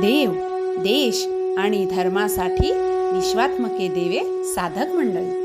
देव, देश आणि धर्मासाठी विश्वात्मके देवे साधक मंडळी.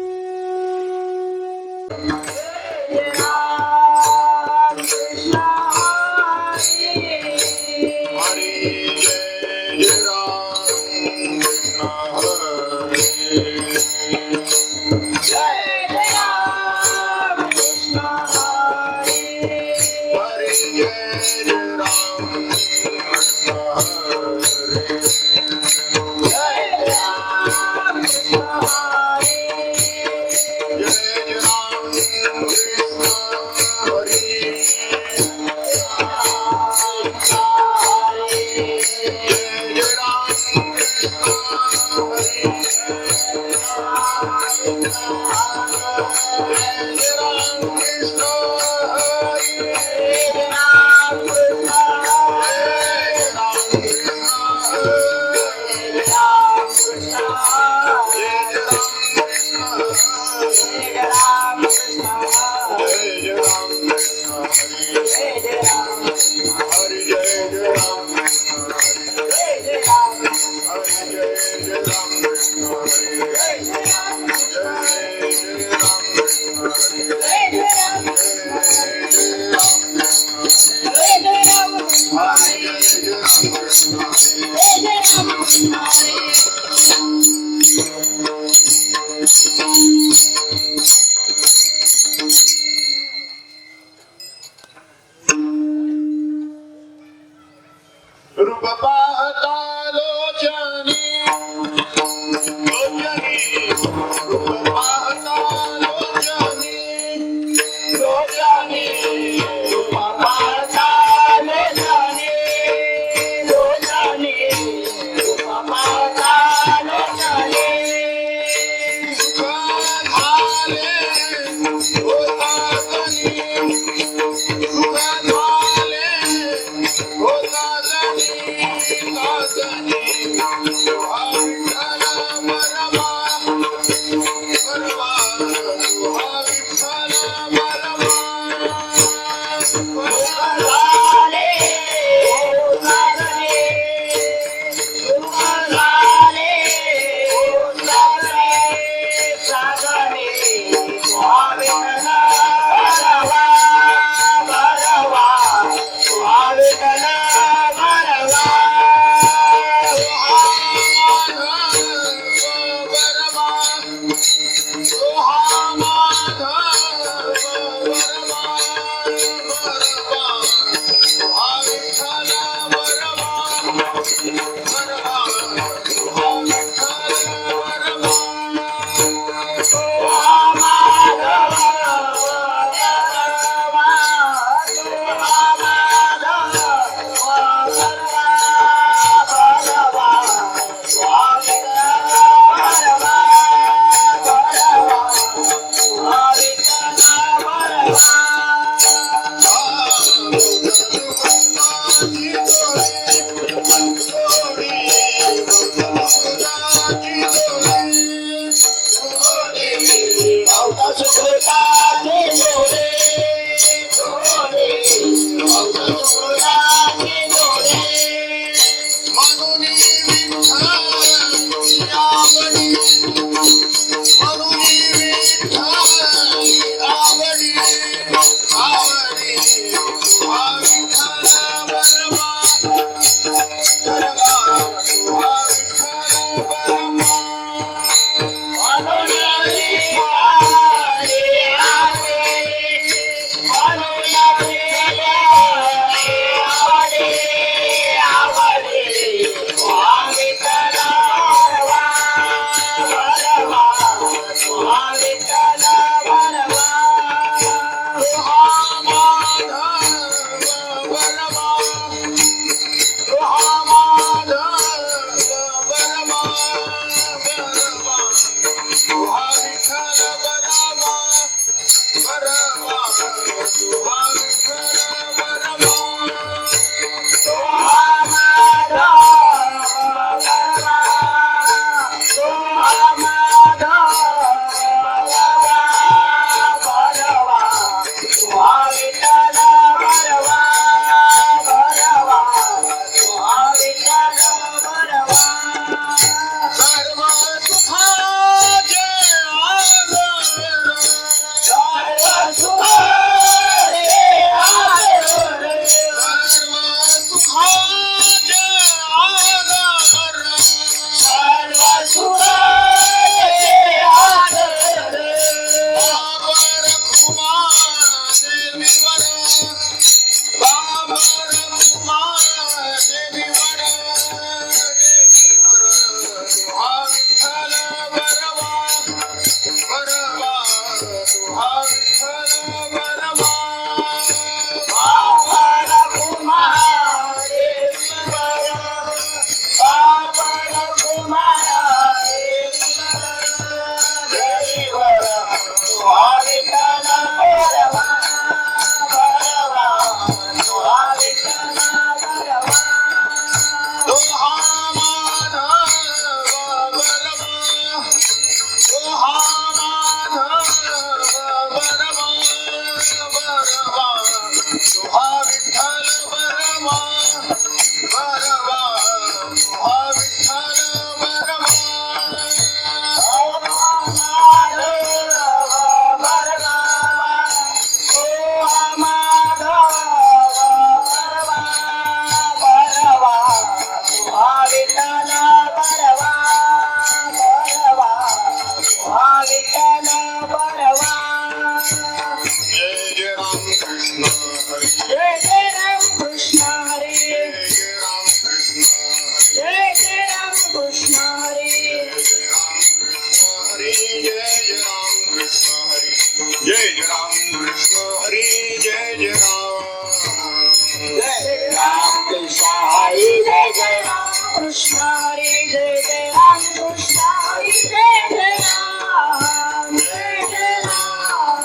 कृष्ण हरी जय जय राम कृष्ण हरी जय जय राम जय जय राम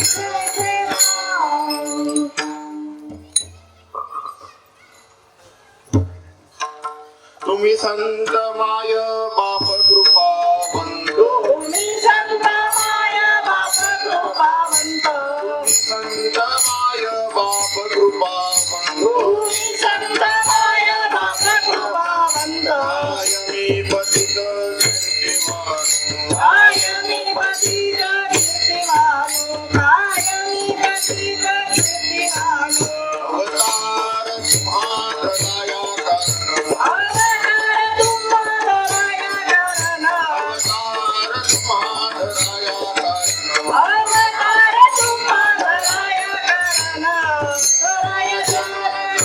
जय जय राम. तुम्ही संत माय बाप कृपा बंधू तुम्ही संत माय बाप कृपावंत. संत माय बाप कृपा बंधू तुम्ही संत माय बाप कृपावंत. मी पतित कीर्तिवान काय मी पतित कीर्तिवानो. काय मी पतित कीर्तिवानो. अवतार तुम्हादया कर्ण अवतार तुम्हादया कर्ण. अवतार तुम्हादया कर्ण अवतार तुम्हादया कर्ण. कराय चरण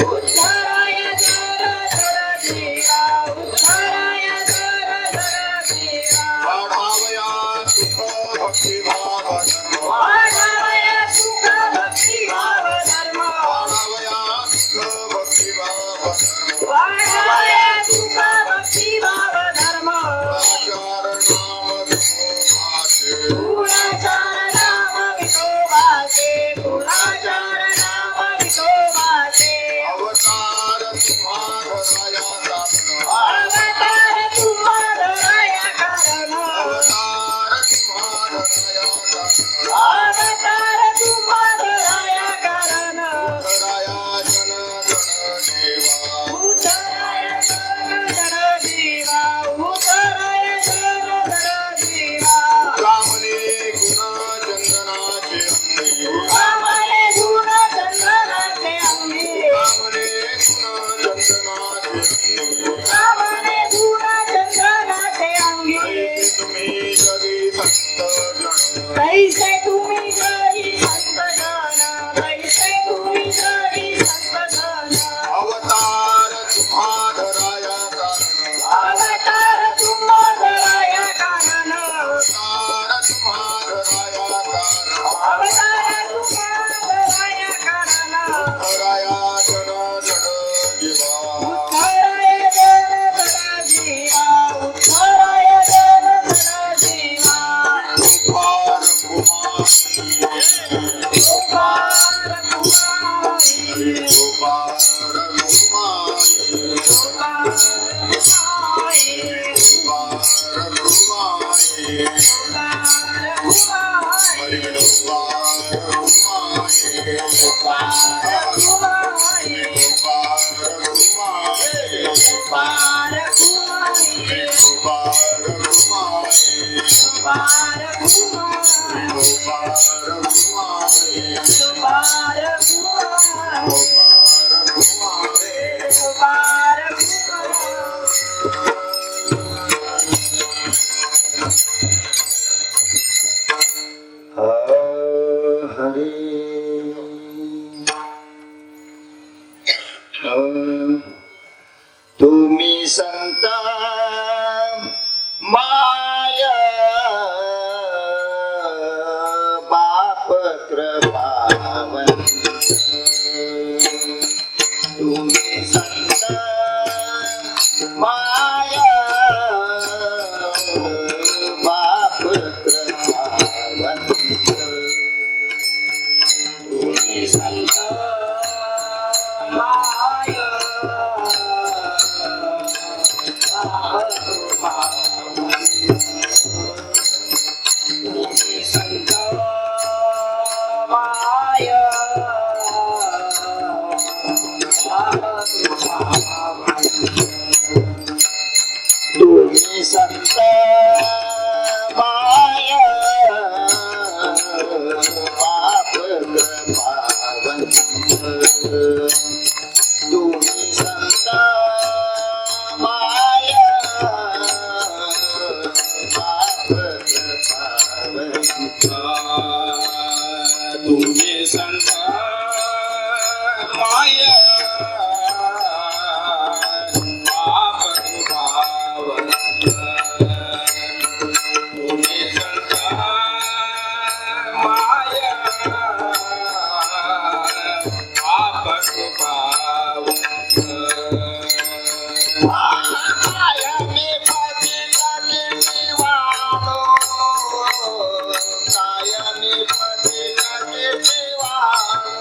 उद्धराय चरण जीवा. उद्धराय चरण जीवा. वाढावया सुख भक्तिभाव धर्म वाढावय सुख भक्तिभाव धर्म. वाढावया सुख भक्तिभाव धर्म वाढावय सुख भक्तिभाव धर्म. आचार नाम विठोबाचे कुळाचार नाम विठोबाचे. अवतार तुम्हादया कर्ण अवतार तुम्हादया कर्ण. अवतार तुम्हादया कर्ण अवतार तुम्हादया कर्ण. कराया जन गण देवा उद्धराय चरण जीवा. उद्धराय चरण जीवा. कामने गुण चंदनाचे अंगी कामने गुण चंदनाचे अंगी. कामने गुण चंदनाचे अंगी कामने गुण चंदनाचे अंगी. तुम्ही जगी संत जन कैसे तुम्ही जरी संत जन. कैसे तुम्ही जरी संत जन. अवतार तुम्हादया कर्ण अवतार तुम्हादया कर्ण. अवतार तुम्हादया कर्ण अवतार तुम्हादया कर्ण. कराया जन जन जीवा उद्धराय जन जीवा. उद्धराय जन जीवा. गोपाल कुमारी गोपाल कुमारी. गोपाल कुमारी गोपाल कुमारी. गोपाल कुमारी हरि गोपाल कुमारी गोपाल कुमारी गोपाल तुम्ही संत माया बाप कृपावंत तुम्ही संत माया बाप कृपावंत तुम्ही संत माया कायमी पतिता किती वाढो, कायमी पतिता किती वाढो.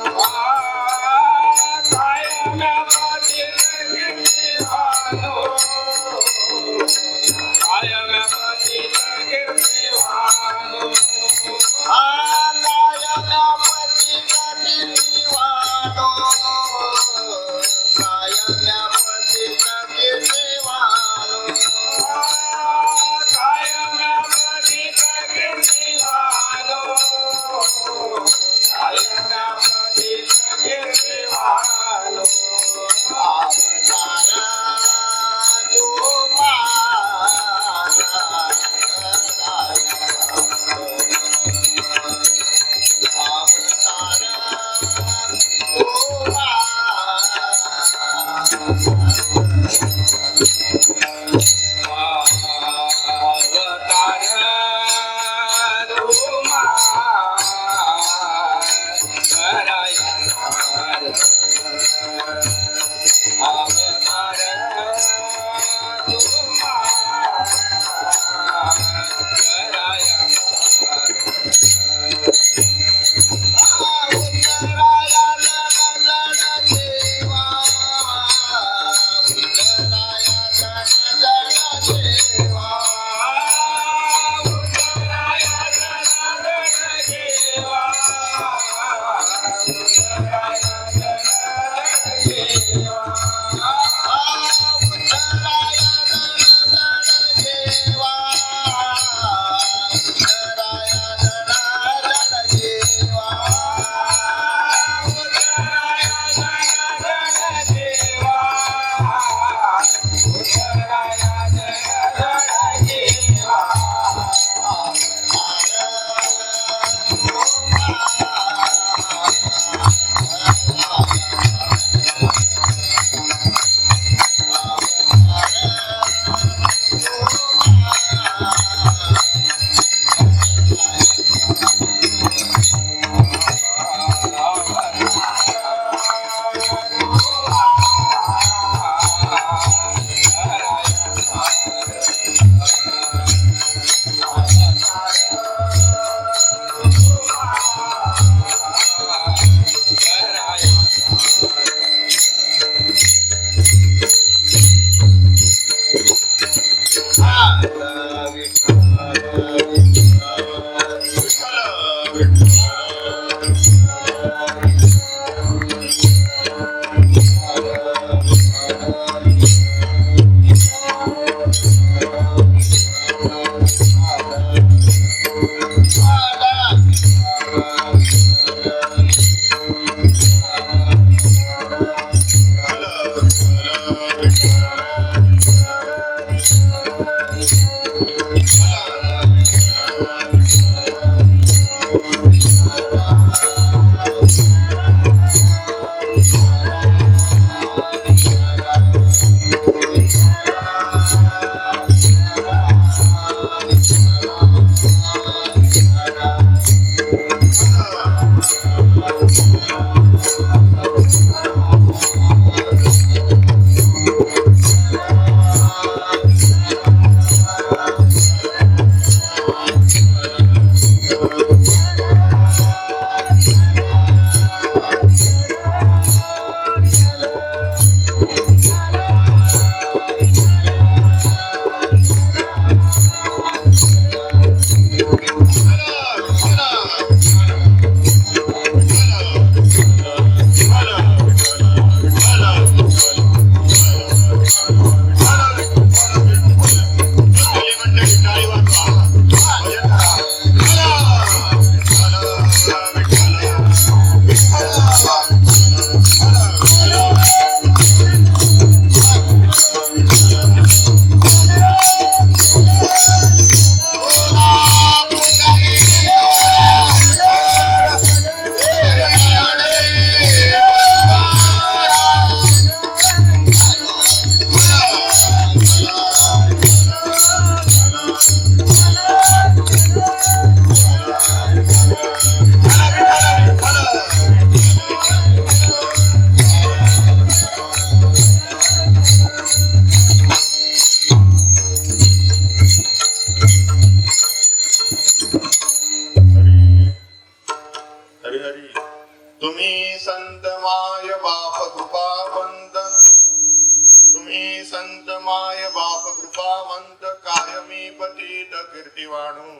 तुम्ही संत माय बाप कृपावंत कायमी पतित कीर्तिवाणू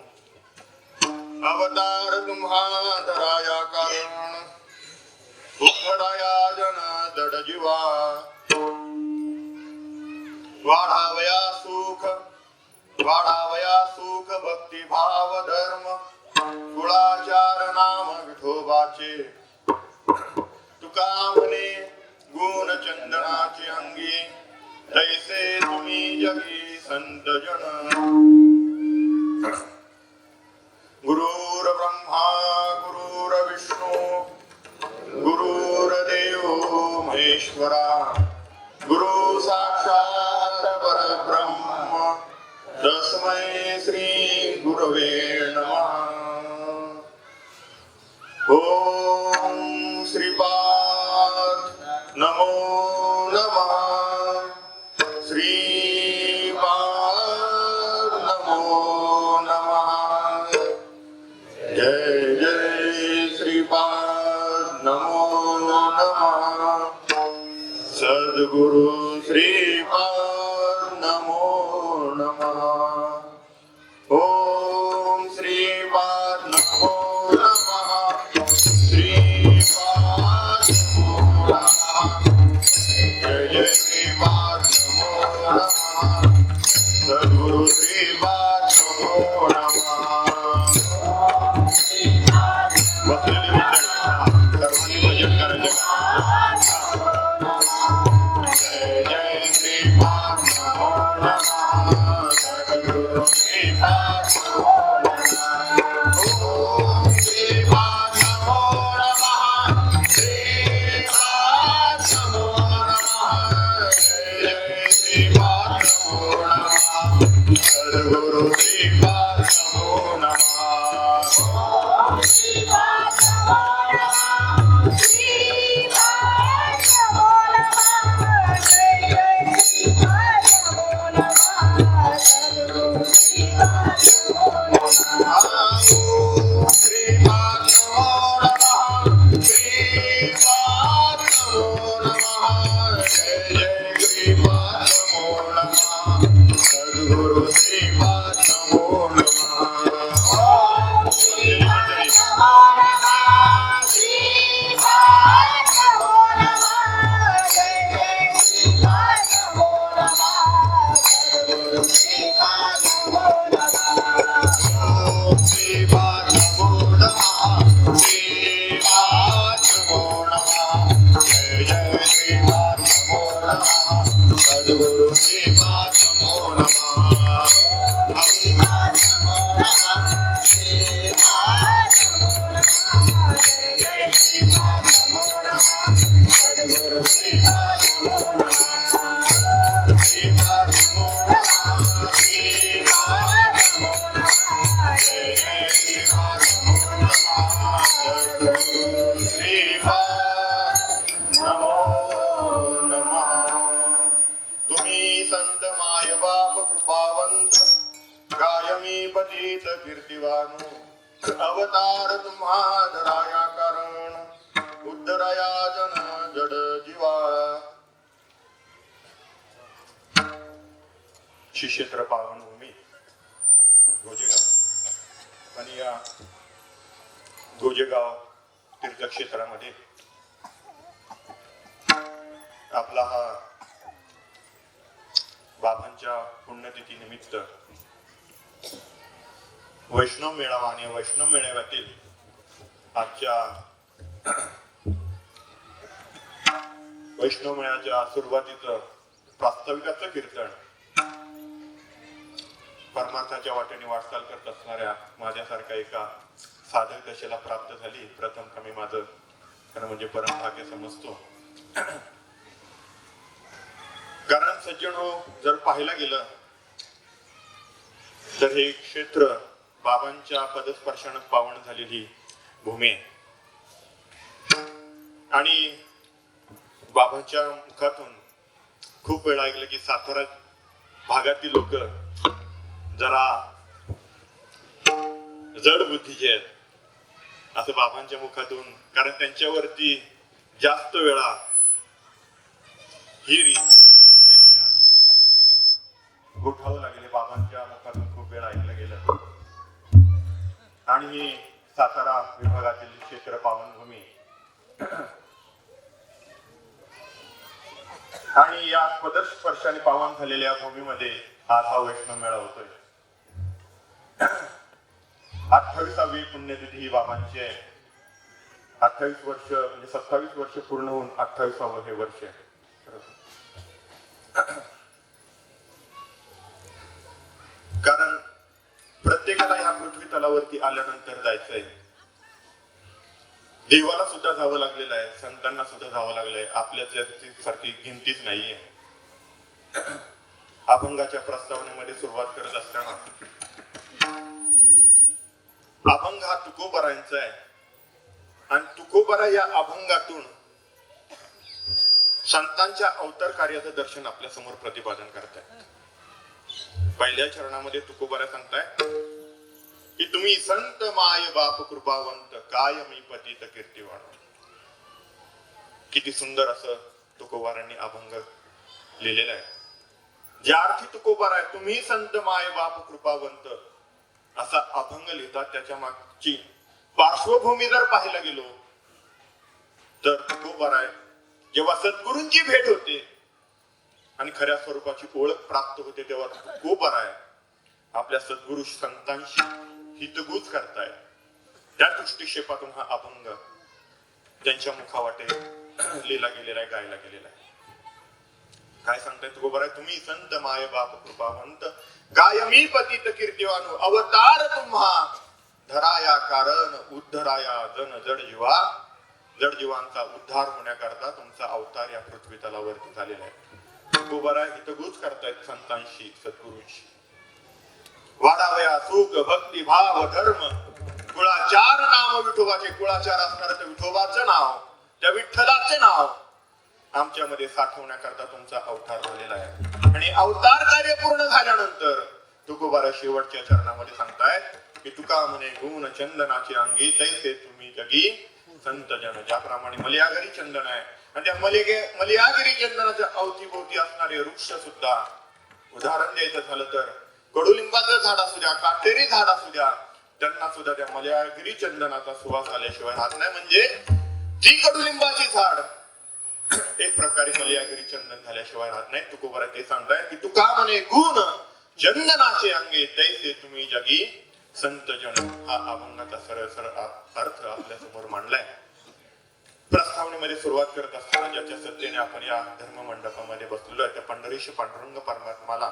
अवतार तुम्हा धराया कारण उघडाया जन जड जीवा वाढावया सुख भक्ती भाव धर्म कुळाचार नाम विठोबाचे तुका म्हणे गुण चंदनाचे अंगी तैसे तुम्ही जगी संत जन गुरुर ब्रह्मा गुरुर विष्णू गुरुर्देव महेश्वरा गुरु साक्षात परब्रह्म तस्मै श्री गुरवे नमः ओम श्रीपाद नमो नमः श्रीपाद नमो नमः जय जय श्रीपाद नमो नमः सद्गुरु श्रीपाद नमो नमः ओम श्रीपाद नमो नमः श्रीपाद नमो नमः जय जय श्रीपाद नमो नमः सद्गुरु श्रीपाद नमो नमः बसलेली मंडळी सर्वांनी भजन करायचं जय जय श्रीपाद नमो नमः सद्गुरु श्रीपाद नमो नमः ओम श्रीपाद नमो नमः श्रीपाद नमो नमः जय जय श्रीपाद नमो नमः सद्गुरु श्रीपाद नमो नमः ओम श्रीपाद नमो नमः श्रीपाद नमो नमः जय जय श्रीपाद नमो नमः सद्गुरु श्रीपाद नमो नमः ओम श्रीपाद नमो नमः श्रीपाद नमो नमः जय जय श्रीपाद नमो नमः सद्गुरु श्रीपाद नमो नमः ओम श्रीपाद नमो नमः श्रीपाद नमो नमः जय जय श्रीपाद नमो नमः सद्गुरु श्रीपाद नमो नमः ओम श्रीपाद नमो नमः श्रीपाद नमो नमः जय जय श्रीपाद नमो नमः सद्गुरु श्रीपाद नमो नमः श्रीपाद नमो नमः श्रीपाद नमो नमः जय जय श्रीपाद नमो नमः सद्गुरु श्रीपाद नमो नमः श्रीपाद नमो नमः श्रीपाद नमो नमः जय जय श्रीपाद नमो नमः सद्गुरु श्रीपाद नमो नमः तुम्ही संत माय बाप कृपावंत कायमी पतित कीर्तिवानू अवतार तुम्हा धराया कारण उद्धराया जन जड जीवा श्री क्षेत्र पावनभूमी गोजेगाव आणि या गोजेगाव तीर्थक्षेत्रामध्ये आपला हा बाबांच्या पुण्यतिथी निमित्त वैष्णव मेळावा आणि वैष्णव मेळाव्यातील आजच्या वैष्णव मेळाच्या सुरुवातीचं प्रास्ताविकाचं कीर्तन परमार्थाच्या वाटेने वाटचाल करत असणाऱ्या माझ्यासारख्या एका साधक दशेला प्राप्त झाली. प्रथम मी माझं खरं म्हणजे परम भाग्य समजतो. कारण सज्जनो, जर पाहायला गेलं तर हे क्षेत्र बाबांच्या पदस्पर्शानं पावन झालेली भूमी आहे. आणि बाबांच्या मुखातून खूप वेळा ऐकलं की सातारा भागातील लोक जरा जड बुद्धीचे आहेत असं बाबांच्या मुखातून, कारण त्यांच्यावरती जास्त वेळा ही रीत, हे ज्ञान गोठावं लागले. बाबांच्या मुखातून खूप वेळ ऐकलं गेलं. आणि ही सातारा विभागातील क्षेत्र पावनभूमी आणि या पदस्पर्शाने पावन झालेल्या भूमीमध्ये आज हा वैष्णव मेळा होतोय. 28वी पुण्यतिथी ही बाबांची आहे. 28 वर्ष म्हणजे 27 वर्ष पूर्ण होऊन 28वे हे वर्ष आहे. कारण प्रत्येकाला ह्या पृथ्वी तलावरती आल्यानंतर जायचंय. देवाला सुद्धा जावं लागलेलं आहे, संतांना सुद्धा जावं लागलंय. आपल्या सारखी गिनतीच नाहीये. अभंगाच्या प्रस्तावनेमध्ये सुरुवात करत असताना अभंग हा तुकोबारांचा आहे आणि तुकोबारा या अभंगातून संतांच्या अवतार कार्याचं दर्शन आपल्या समोर प्रतिपादन करतायत. पहिल्या चरणामध्ये तुकोबारा सांगताय की तुम्ही संत माय बाप कृपावंत काय मी पतित कीर्तिवान. किती सुंदर असं तुकोबारांनी अभंग लिहिलेलं आहे. ज्या अर्थी तुकोबारा आहे तुम्ही संत माय बाप कृपावंत असा अभंग लिहितात, त्याच्या मागची पार्श्वभूमी जर पाहायला गेलो तर तुकोबारा आहे जेव्हा सद्गुरूंची भेट होते आणि खऱ्या स्वरूपाची ओळख प्राप्त होते तेव्हा तुकोबारा आहे आपल्या सद्गुरु संतांशी हितगुज करताय. त्या दृष्टिक्षेपातून हा अभंग त्यांच्या मुखावाटे लिहिला गेलेला आहे, गायला गेलेला आहे. काय सांगताय तुकोबारा? तुम्ही संत माय बाप कृपावंत गाय मी पतित कीर्तिवान अवतार तुम्हा धराया कारण उद्धराया जन जड जीवा. जड जीवांचा उद्धार होण्याकरता तुमचा अवतार या पृथ्वी तलावरती झालेला आहे. तुकोबारा हितगुज करतायत संतांशी, सद्गुरूंशी. वाढावया सुख भक्ती भाव धर्म कुळाचार नाम विठोबाचे. कुळाचार असणार तर विठोबाचं नाव, त्या विठ्ठलाचे नाव आमच्यामध्ये साठवण्याकरता तुमचा अवतार झालेला आहे. आणि अवतार कार्य पूर्ण झाल्यानंतर तुकोबारा शेवटच्या चरणामध्ये सांगताय की तुका म्हणे गुण चंदनाची अंगी तैसे तुम्ही जगी संत जन. ज्याप्रमाणे मलयागिरी चंदन आहे आणि त्या मलयागिरी चंदनाच्या अवतीभोवती असणारे वृक्ष सुद्धा, उदाहरण द्यायचं झालं तर कडुलिंबाचं झाड असू द्या, काटेरी झाड असू द्या, त्यांना सुद्धा त्या मलयागिरी चंदनाचा सुवास आल्याशिवाय राहत नाही. म्हणजे ती कडुलिंबाची झाड एक प्रकारे मलयागिरी चंदन झाल्याशिवाय राहत नाही. तुकोबारा ते सांगताय की तुका म्हणे गुण चंदनाचे अंगे तैसे तुम्ही जगी संत जन. हा अभंगाचा सरळ सरळ अर्थ आपल्या समोर मांडलाय. प्रस्तावनेमध्ये सुरुवात करत असताना ज्याच्या सत्तेने आपण या धर्म मंडपामध्ये बसलेलो आहे त्या पंढरीश पांडुरंग परमात्माला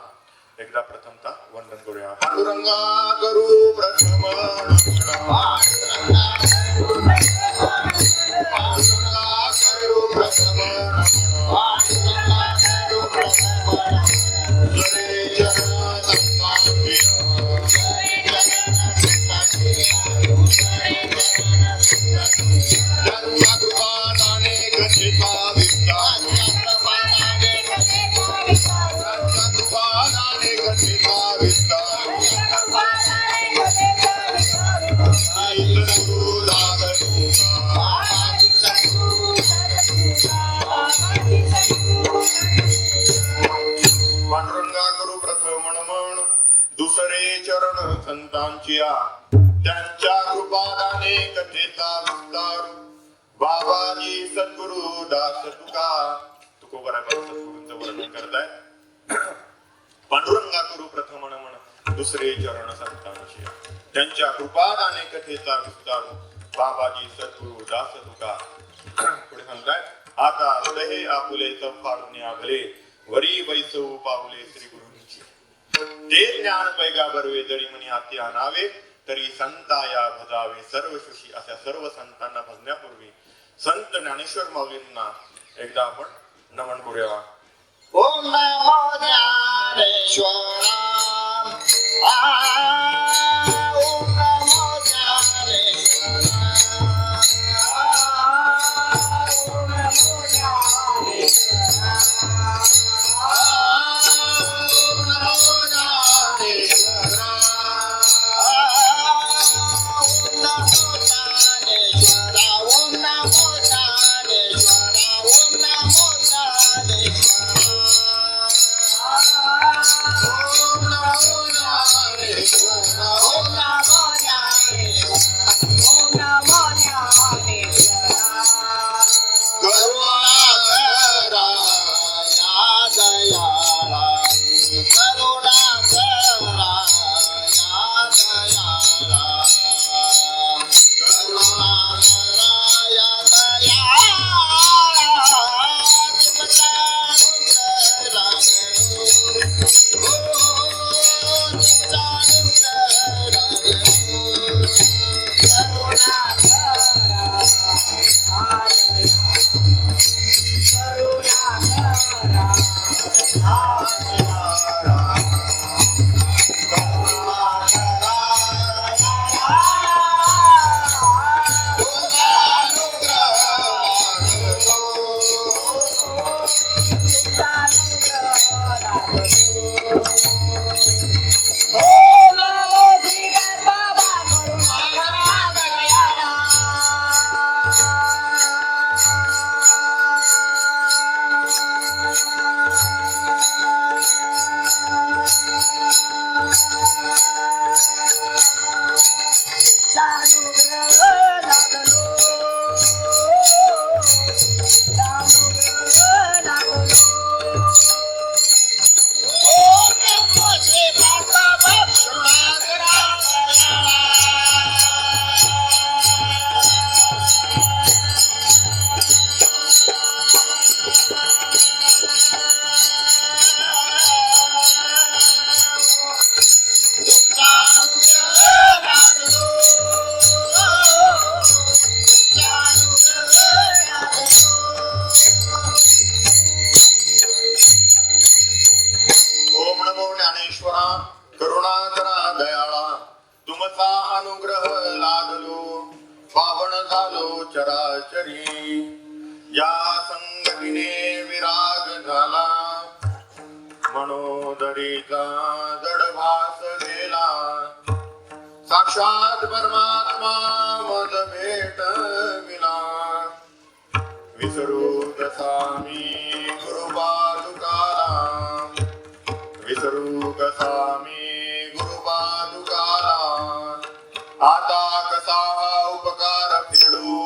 एकदा प्रथमतः वंदन करूया. पांडुरंगा करू प्रथम पांडुरंगा करू प्रथम नमन दुसरे चरण संतांची त्यांच्या कृपादाने कथेचा विस्तार. बाबाजी सद्गुरु दास तुका. तुकोबारा सद्गुरूंचं वर्णन करताय. पांडुरंगा करू प्रथम नमन दुसरे चरण संतांची त्यांच्या कृपादाने कथेचा विस्तार. बाबाजी सद्गुरु दास तुका. पुढे सांगताय आता हृदय आपुले फाडून आभले वरी बैसू पावले श्री गुरुंची. ते ज्ञान पैगा बरवे जळी म्हणी हाती आणावे तरी संताया भजावे सर्व सुशी. अशा सर्व संतांना भजण्यापूर्वी संत ज्ञानेश्वर माऊलींना एकदा आपण नमन करूया. ओम नमो ज्ञानेश्वरा. ओम नमो ज्ञानेश्वरा. ओम नमो ज्ञानेश्वरा. ओम नमो ज्ञानेश्वरा. ओम नमो ज्ञानेश्वरा. ओम नमो ज्ञानेश्वरा. ओम नमो ज्ञानेश्वरा. तुमचा अनुग्रह लादलो पावन झालो चराचरी या संगतीने विराग झाला मनोदरीचा जडभास गेला साक्षात परमात्मा मद भेट विला विसरू कसा मी गुरु पादुकाला विसरू कसा मी गुरु पादुकाला आता कसा उपकार फेडू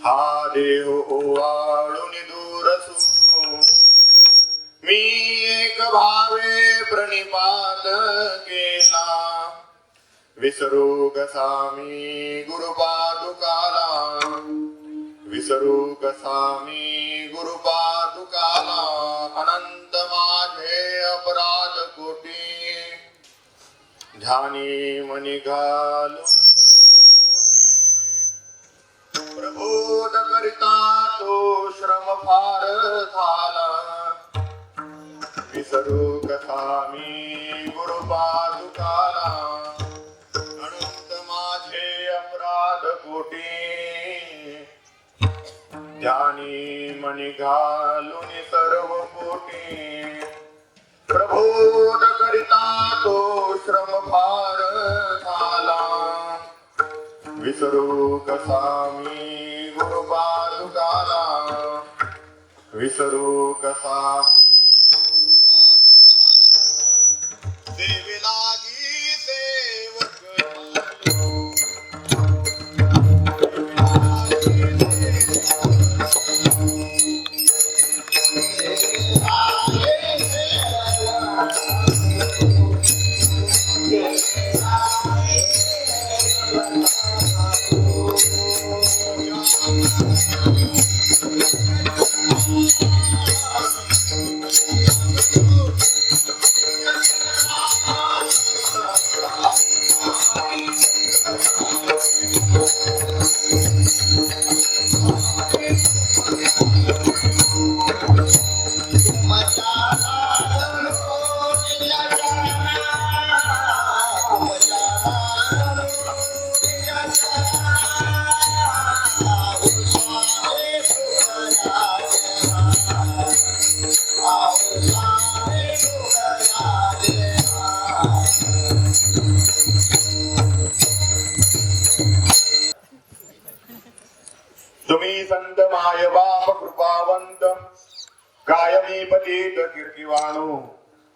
हा देव ओवाळून दूर सू मी एक भावे प्रणिपात केला विसरू कसा मी गुरु पादुकाला विसरू कसा मी गुरु पादुकाला अनंत माझे अपराध कोटी ध्यानी मनी घालून सर्व पोटी प्रबोध करिता तो श्रम फार झाला विसरू कसा मी गुरु पादुकाला अनंत माझे अपराध कोटी ध्यानी मनी घालून सर्व पोटी प्रबोध करिता तो श्रम फार झाला विसरू कसा मी गुरु पादुकाला विसरू कसा देवी लागी सेवक तुम्ही संत माय बाप कृपावंत कायमी पतित कीर्तिवाणू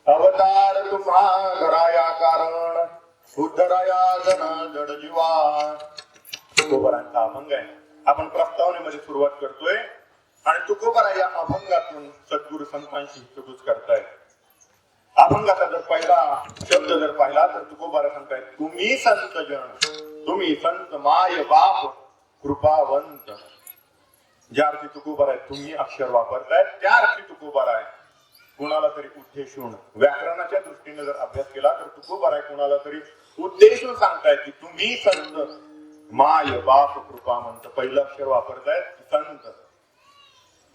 अवतार तुम्हा कराया कारण उद्धराया जन जड जीवा तुकोबारांचा अभंग आहे. आपण प्रस्तावनेमध्ये सुरुवात करतोय आणि तुकोबारा या अभंगातून सद्गुरु संतांशी हितगुज करताय. अभंगाचा जर पहिला शब्द जर पाहिला तर तुकोबारा सांगतायत तुम्ही संत जन तुम्ही संत माय बाप कृपावंत. ज्या अर्थी तुकोबारा आहे तुम्ही अक्षर वापरतायत त्या अर्थी तुकोबारा आहे. कुणाला तरी उद्देशून व्याकरणाच्या दृष्टीने जर अभ्यास केला तर तुकोबारा आहे कुणाला तरी उद्देशून सांगतायत की तुम्ही संत माय बाप कृपावंत. पहिलं अक्षर वापरतायत संत.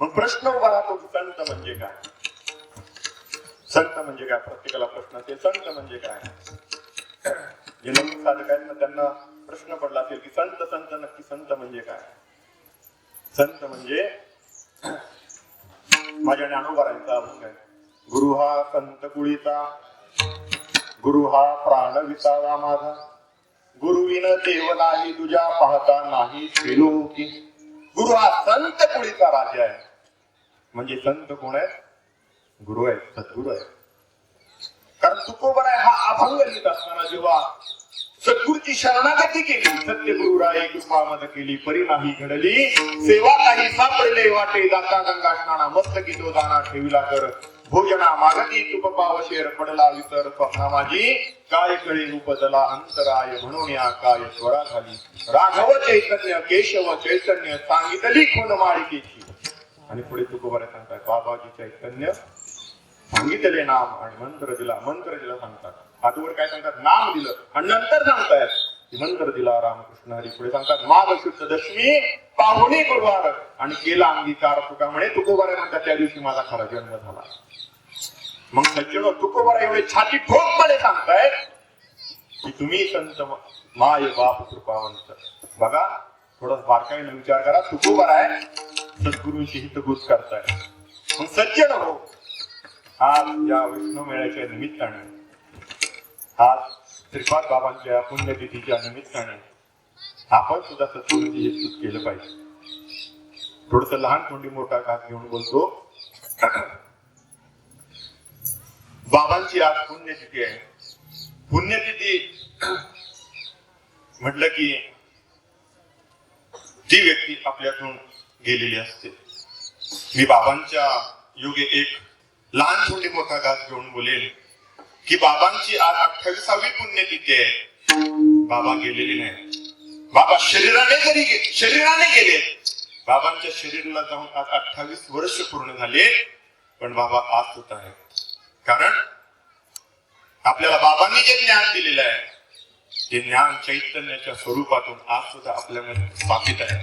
मग प्रश्न उभा राहतो की संत म्हणजे काय. संत म्हणजे काय प्रत्येकाला प्रश्न असेल संत म्हणजे काय. जे नवीन साधक आहेत ना त्यांना प्रश्न पडला असेल की संत संत नक्की संत म्हणजे काय. संत म्हणजे माझ्या ज्ञानोबारांचा अभंग आहे. गुरु हा संत कुळीचा गुरु हा प्राण विसावा माझा गुरुविन देव नाही तुझ्या पाहता नाही फेलो की. गुरु हा संत कुळीचा राजा आहे. म्हणजे संत कोण आहे गुरु आहे सद्गुरु आहे. कारण तुकोबारा आहे हा अभंग लिहित असताना जेव्हा सद्गुरूची शरणागती केली सत्य गुरु राये कृपा मद केली परी नाही घडली सेवा काही सापडले वाटे जाता गंगा स्नाना मस्तकी तो दाना ठेविला कर भोजना मागती तुप पावशेर पडला विसर स्वप्ना माझी काय कळे उपजला अंतराय म्हणून या काय स्वरा झाली राघव चैतन्य केशव चैतन्य सांगितली खून माळिकेची. आणि पुढे तुकोबारा सांगतात बाबाजी चैतन्य सांगितले नाम आणि मंत्र दिला सांगतात. आजवर काय सांगतात नाम दिलं आणि नंतर सांगतायत मंत्र दिला रामकृष्ण हरी. पुढे सांगतात माघ शुद्ध दशमी पाहुणे गुरुवार आणि केला अंगीकार तुका म्हणे तुकोबारा म्हणतात त्या दिवशी माझा खरा जन्म झाला. मग सज्जन तुकोबारा एवढे छाती ठोकपणे सांगतायत की तुम्ही संत माय बाप कृपावंत. बघा थोडं बारकाईने विचार करा. तुकोबार आहे सद्गुरूंशी हितगुज करताय. पण सज्जन हो, आज या विष्णू मेळ्याच्या निमित्ताने, आज श्रीपाद बाबांच्या पुण्यतिथीच्या निमित्ताने आपण सुद्धा सद्गुरूंची हितगुज केलं पाहिजे. थोडस लहान तोंडी मोठा घात घेऊन बोलतो. बाबांची आज पुण्यतिथी आहे. पुण्यतिथी म्हटलं की ती व्यक्ती आपल्यातून गेलेली असते. मी बाबांच्या योगे एक लहान थोडी मोठा घात घेऊन बोलेल की बाबांची आज 28वी पुण्यतिथी आहे. बाबा गेलेली नाही. बाबा शरीराने गेले. बाबांच्या शरीराला जाऊन आज 28 वर्ष पूर्ण झाले. पण बाबा आज सुद्धा आहे. कारण आपल्याला बाबांनी जे ज्ञान दिलेलं आहे ते ज्ञान चैतन्याच्या स्वरूपातून आज सुद्धा आपल्यामध्ये स्थापित आहे.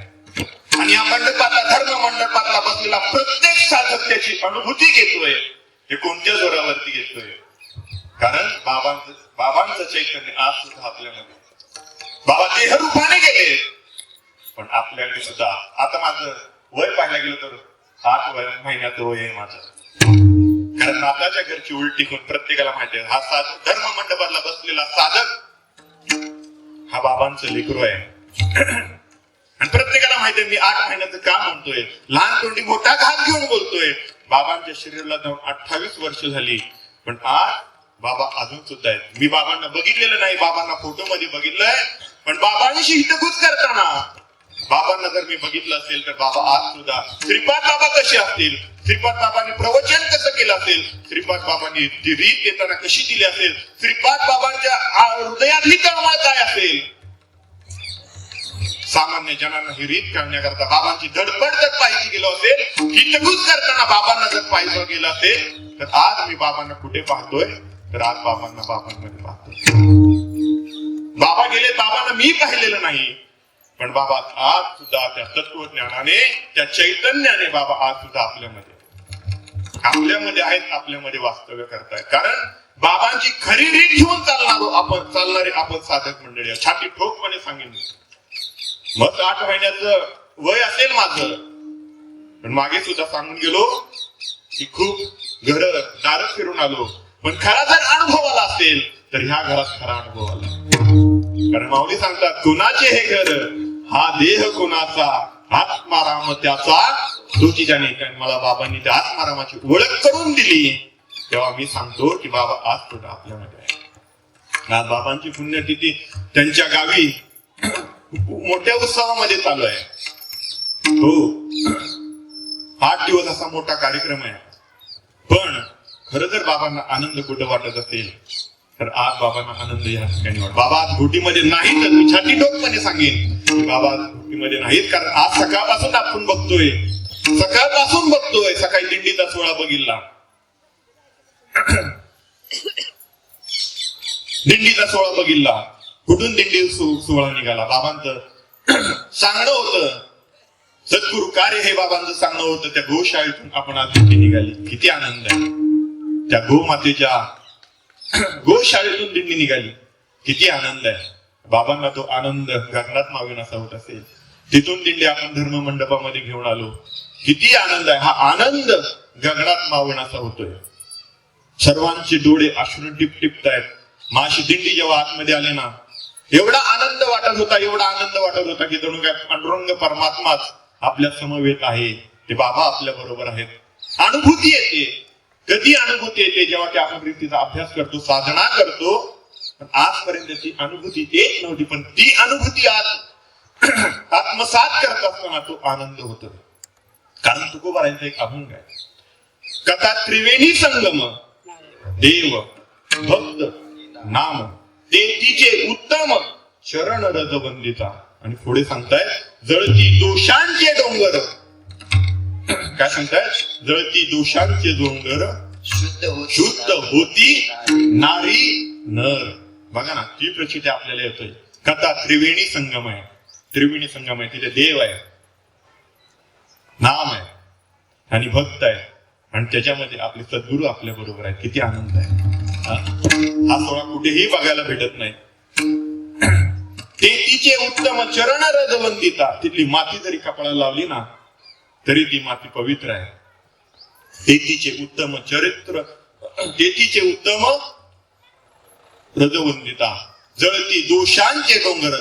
आणि या मंडपातला, धर्म मंडपातला बसलेला प्रत्येक साधक त्याची अनुभूती घेतोय. हे कोणत्या जोरावरती घेतोय? कारण बाबांचं चैतन्य आज सुद्धा आपल्यामध्ये. बाबा देहरूपाने गेले पण आपल्याकडे सुद्धा. आता माझं वय पाहायला गेलं तर 8 महिन्याचं वय आहे माझं. कारण नाताच्या घरची उलटी कोण प्रत्येकाला माहिती आहे. हा साधक, धर्म मंडपातला बसलेला साधक हा बाबांचं लेकरू आहे. आणि प्रत्येकाला माहिती आहे मी 8 महिन्याचं का म्हणतोय. लहान तोंडी मोठा घात घेऊन बोलतोय. बाबांच्या शरीराला जाऊन 28 वर्ष झाली. पण आज बाबा अजून सुद्धा आहेत. मी बाबांना बघितलेलं नाही, बाबांना फोटो मध्ये बघितलंय. पण बाबांशी हितगुज करताना बाबांना जर मी बघितलं असेल तर बाबा आज सुद्धा. श्रीपाद बाबा कसे असतील, श्रीपाद बाबांनी प्रवचन कसं केलं असेल, श्रीपाद बाबांनी ती रीत देताना कशी दिली असेल, श्रीपाद बाबांच्या हृदयातली तळमळ काय असेल. सामान्य जनांना ही रीत करण्याकरता बाबांची धडपड जर पाहिजे गेलो असेल, हितगुज करताना बाबांना जर पाहिलं गेलं असेल तर आज मी बाबांना कुठे पाहतोय? तर आज बाबांना बाबांमध्ये पाहतोय. बाबा गेले, बाबांना मी पाहिलेलं नाही. पण बाबा आज सुद्धा त्या तत्वज्ञानाने, त्या चैतन्याने बाबा आज सुद्धा आपल्यामध्ये आहेत, आपल्यामध्ये वास्तव्य करतायत. कारण बाबांची खरी रीत घेऊन चालणारे आपण साधक मंडळी. छाती ठोकपणे सांगेन मग 8 महिन्याचं वय असेल माझं. पण मागे सुद्धा सांगून गेलो की खूप घर दार फिरून आलो. पण खरा जर अनुभव आला असेल तर ह्या घरात खरा अनुभव आला. कारण माऊली सांगतात कोणाचे हे घर, हा देह कोणाचा, आत्माराम त्याचा तोची जाणे. मला बाबांनी त्या आत्मारामाची ओळख करून दिली. तेव्हा मी सांगतो की बाबा आज सुद्धा आपल्यामध्ये आहे. आज बाबांची पुण्यतिथी त्यांच्या गावी मोठ्या उत्सवामध्ये चालू आहे. हो, 8 दिवस असा मोठा कार्यक्रम आहे. पण खरं जर बाबांना आनंद कुठं वाटत असेल तर आज बाबांना आनंद या ठिकाणी वाटत. बाबा आज घोटीमध्ये नाहीत. मी छाती ठोकपणे सांगेन की बाबा आज घोटीमध्ये नाहीत. कारण आज सकाळपासून आपण बघतोय, सकाळी दिंडीचा सोहळा बघितला. कुठून दिंडी सोहळा निघाला. बाबांचं सांगणं होतं, सद्गुरु कार्य हे बाबांचं सांगणं होतं. त्या गोशाळेतून आपण आज दिंडी निघाली. किती आनंद आहे. त्या गोमातेच्या गोशाळेतून दिंडी निघाली. किती आनंद आहे. बाबांना तो आनंद गगनात मावेन असा होत असेल. तिथून दिंडी आपण धर्म मंडपामध्ये घेऊन आलो. किती आनंद आहे. हा आनंद गगनात मावेन असा होतोय. सर्वांचे डोळे अश्रू टिपटिपतायत. माशी दिंडी जेव्हा आतमध्ये आले ना, एवढा आनंद वाटत होता की जणू काय पांडुरंग परमात्माच आपल्या समवेत आहे. ते बाबा आपल्या बरोबर आहेत. अनुभूती येते. कधी अनुभूती येते? जेव्हा की आपण रीतीचा अभ्यास करतो, साधना करतो. पण आजपर्यंत ती अनुभूती येत नव्हती. पण ती अनुभूती आज आत्मसात करत असताना तो आनंद होतो. कारण तुकोबारांचा एक अभंग आहे, कथा त्रिवेणी संगम, देव भक्त नाम ते तिचे उत्तम शरण रज वंदिता. आणि पुढे सांगताय जळती दोषांचे डोंगर. काय सांगताय? जळती दोषांचे डोंगर शुद्ध होती नारी नर. बघा ना, ती प्रचिती आपल्याला येतोय. कथा त्रिवेणी संगम आहे. त्रिवेणी संगम आहे. तिथे देव आहे, नाम आहे आणि भक्त आहे. आणि त्याच्यामध्ये आपले सद्गुरू आपल्या बरोबर आहेत. किती आनंद आहे. हा सोहळा कुठेही बघायला भेटत नाही. तेथीचे उत्तम चरण रजवंतिता. तिथली माती जरी कपाळाला लावली ना तरी ती माती पवित्र आहे. तेथीचे उत्तम चरित्र, तेथीचे उत्तम रजवंतिता. जळती दोषांचे डोंगर.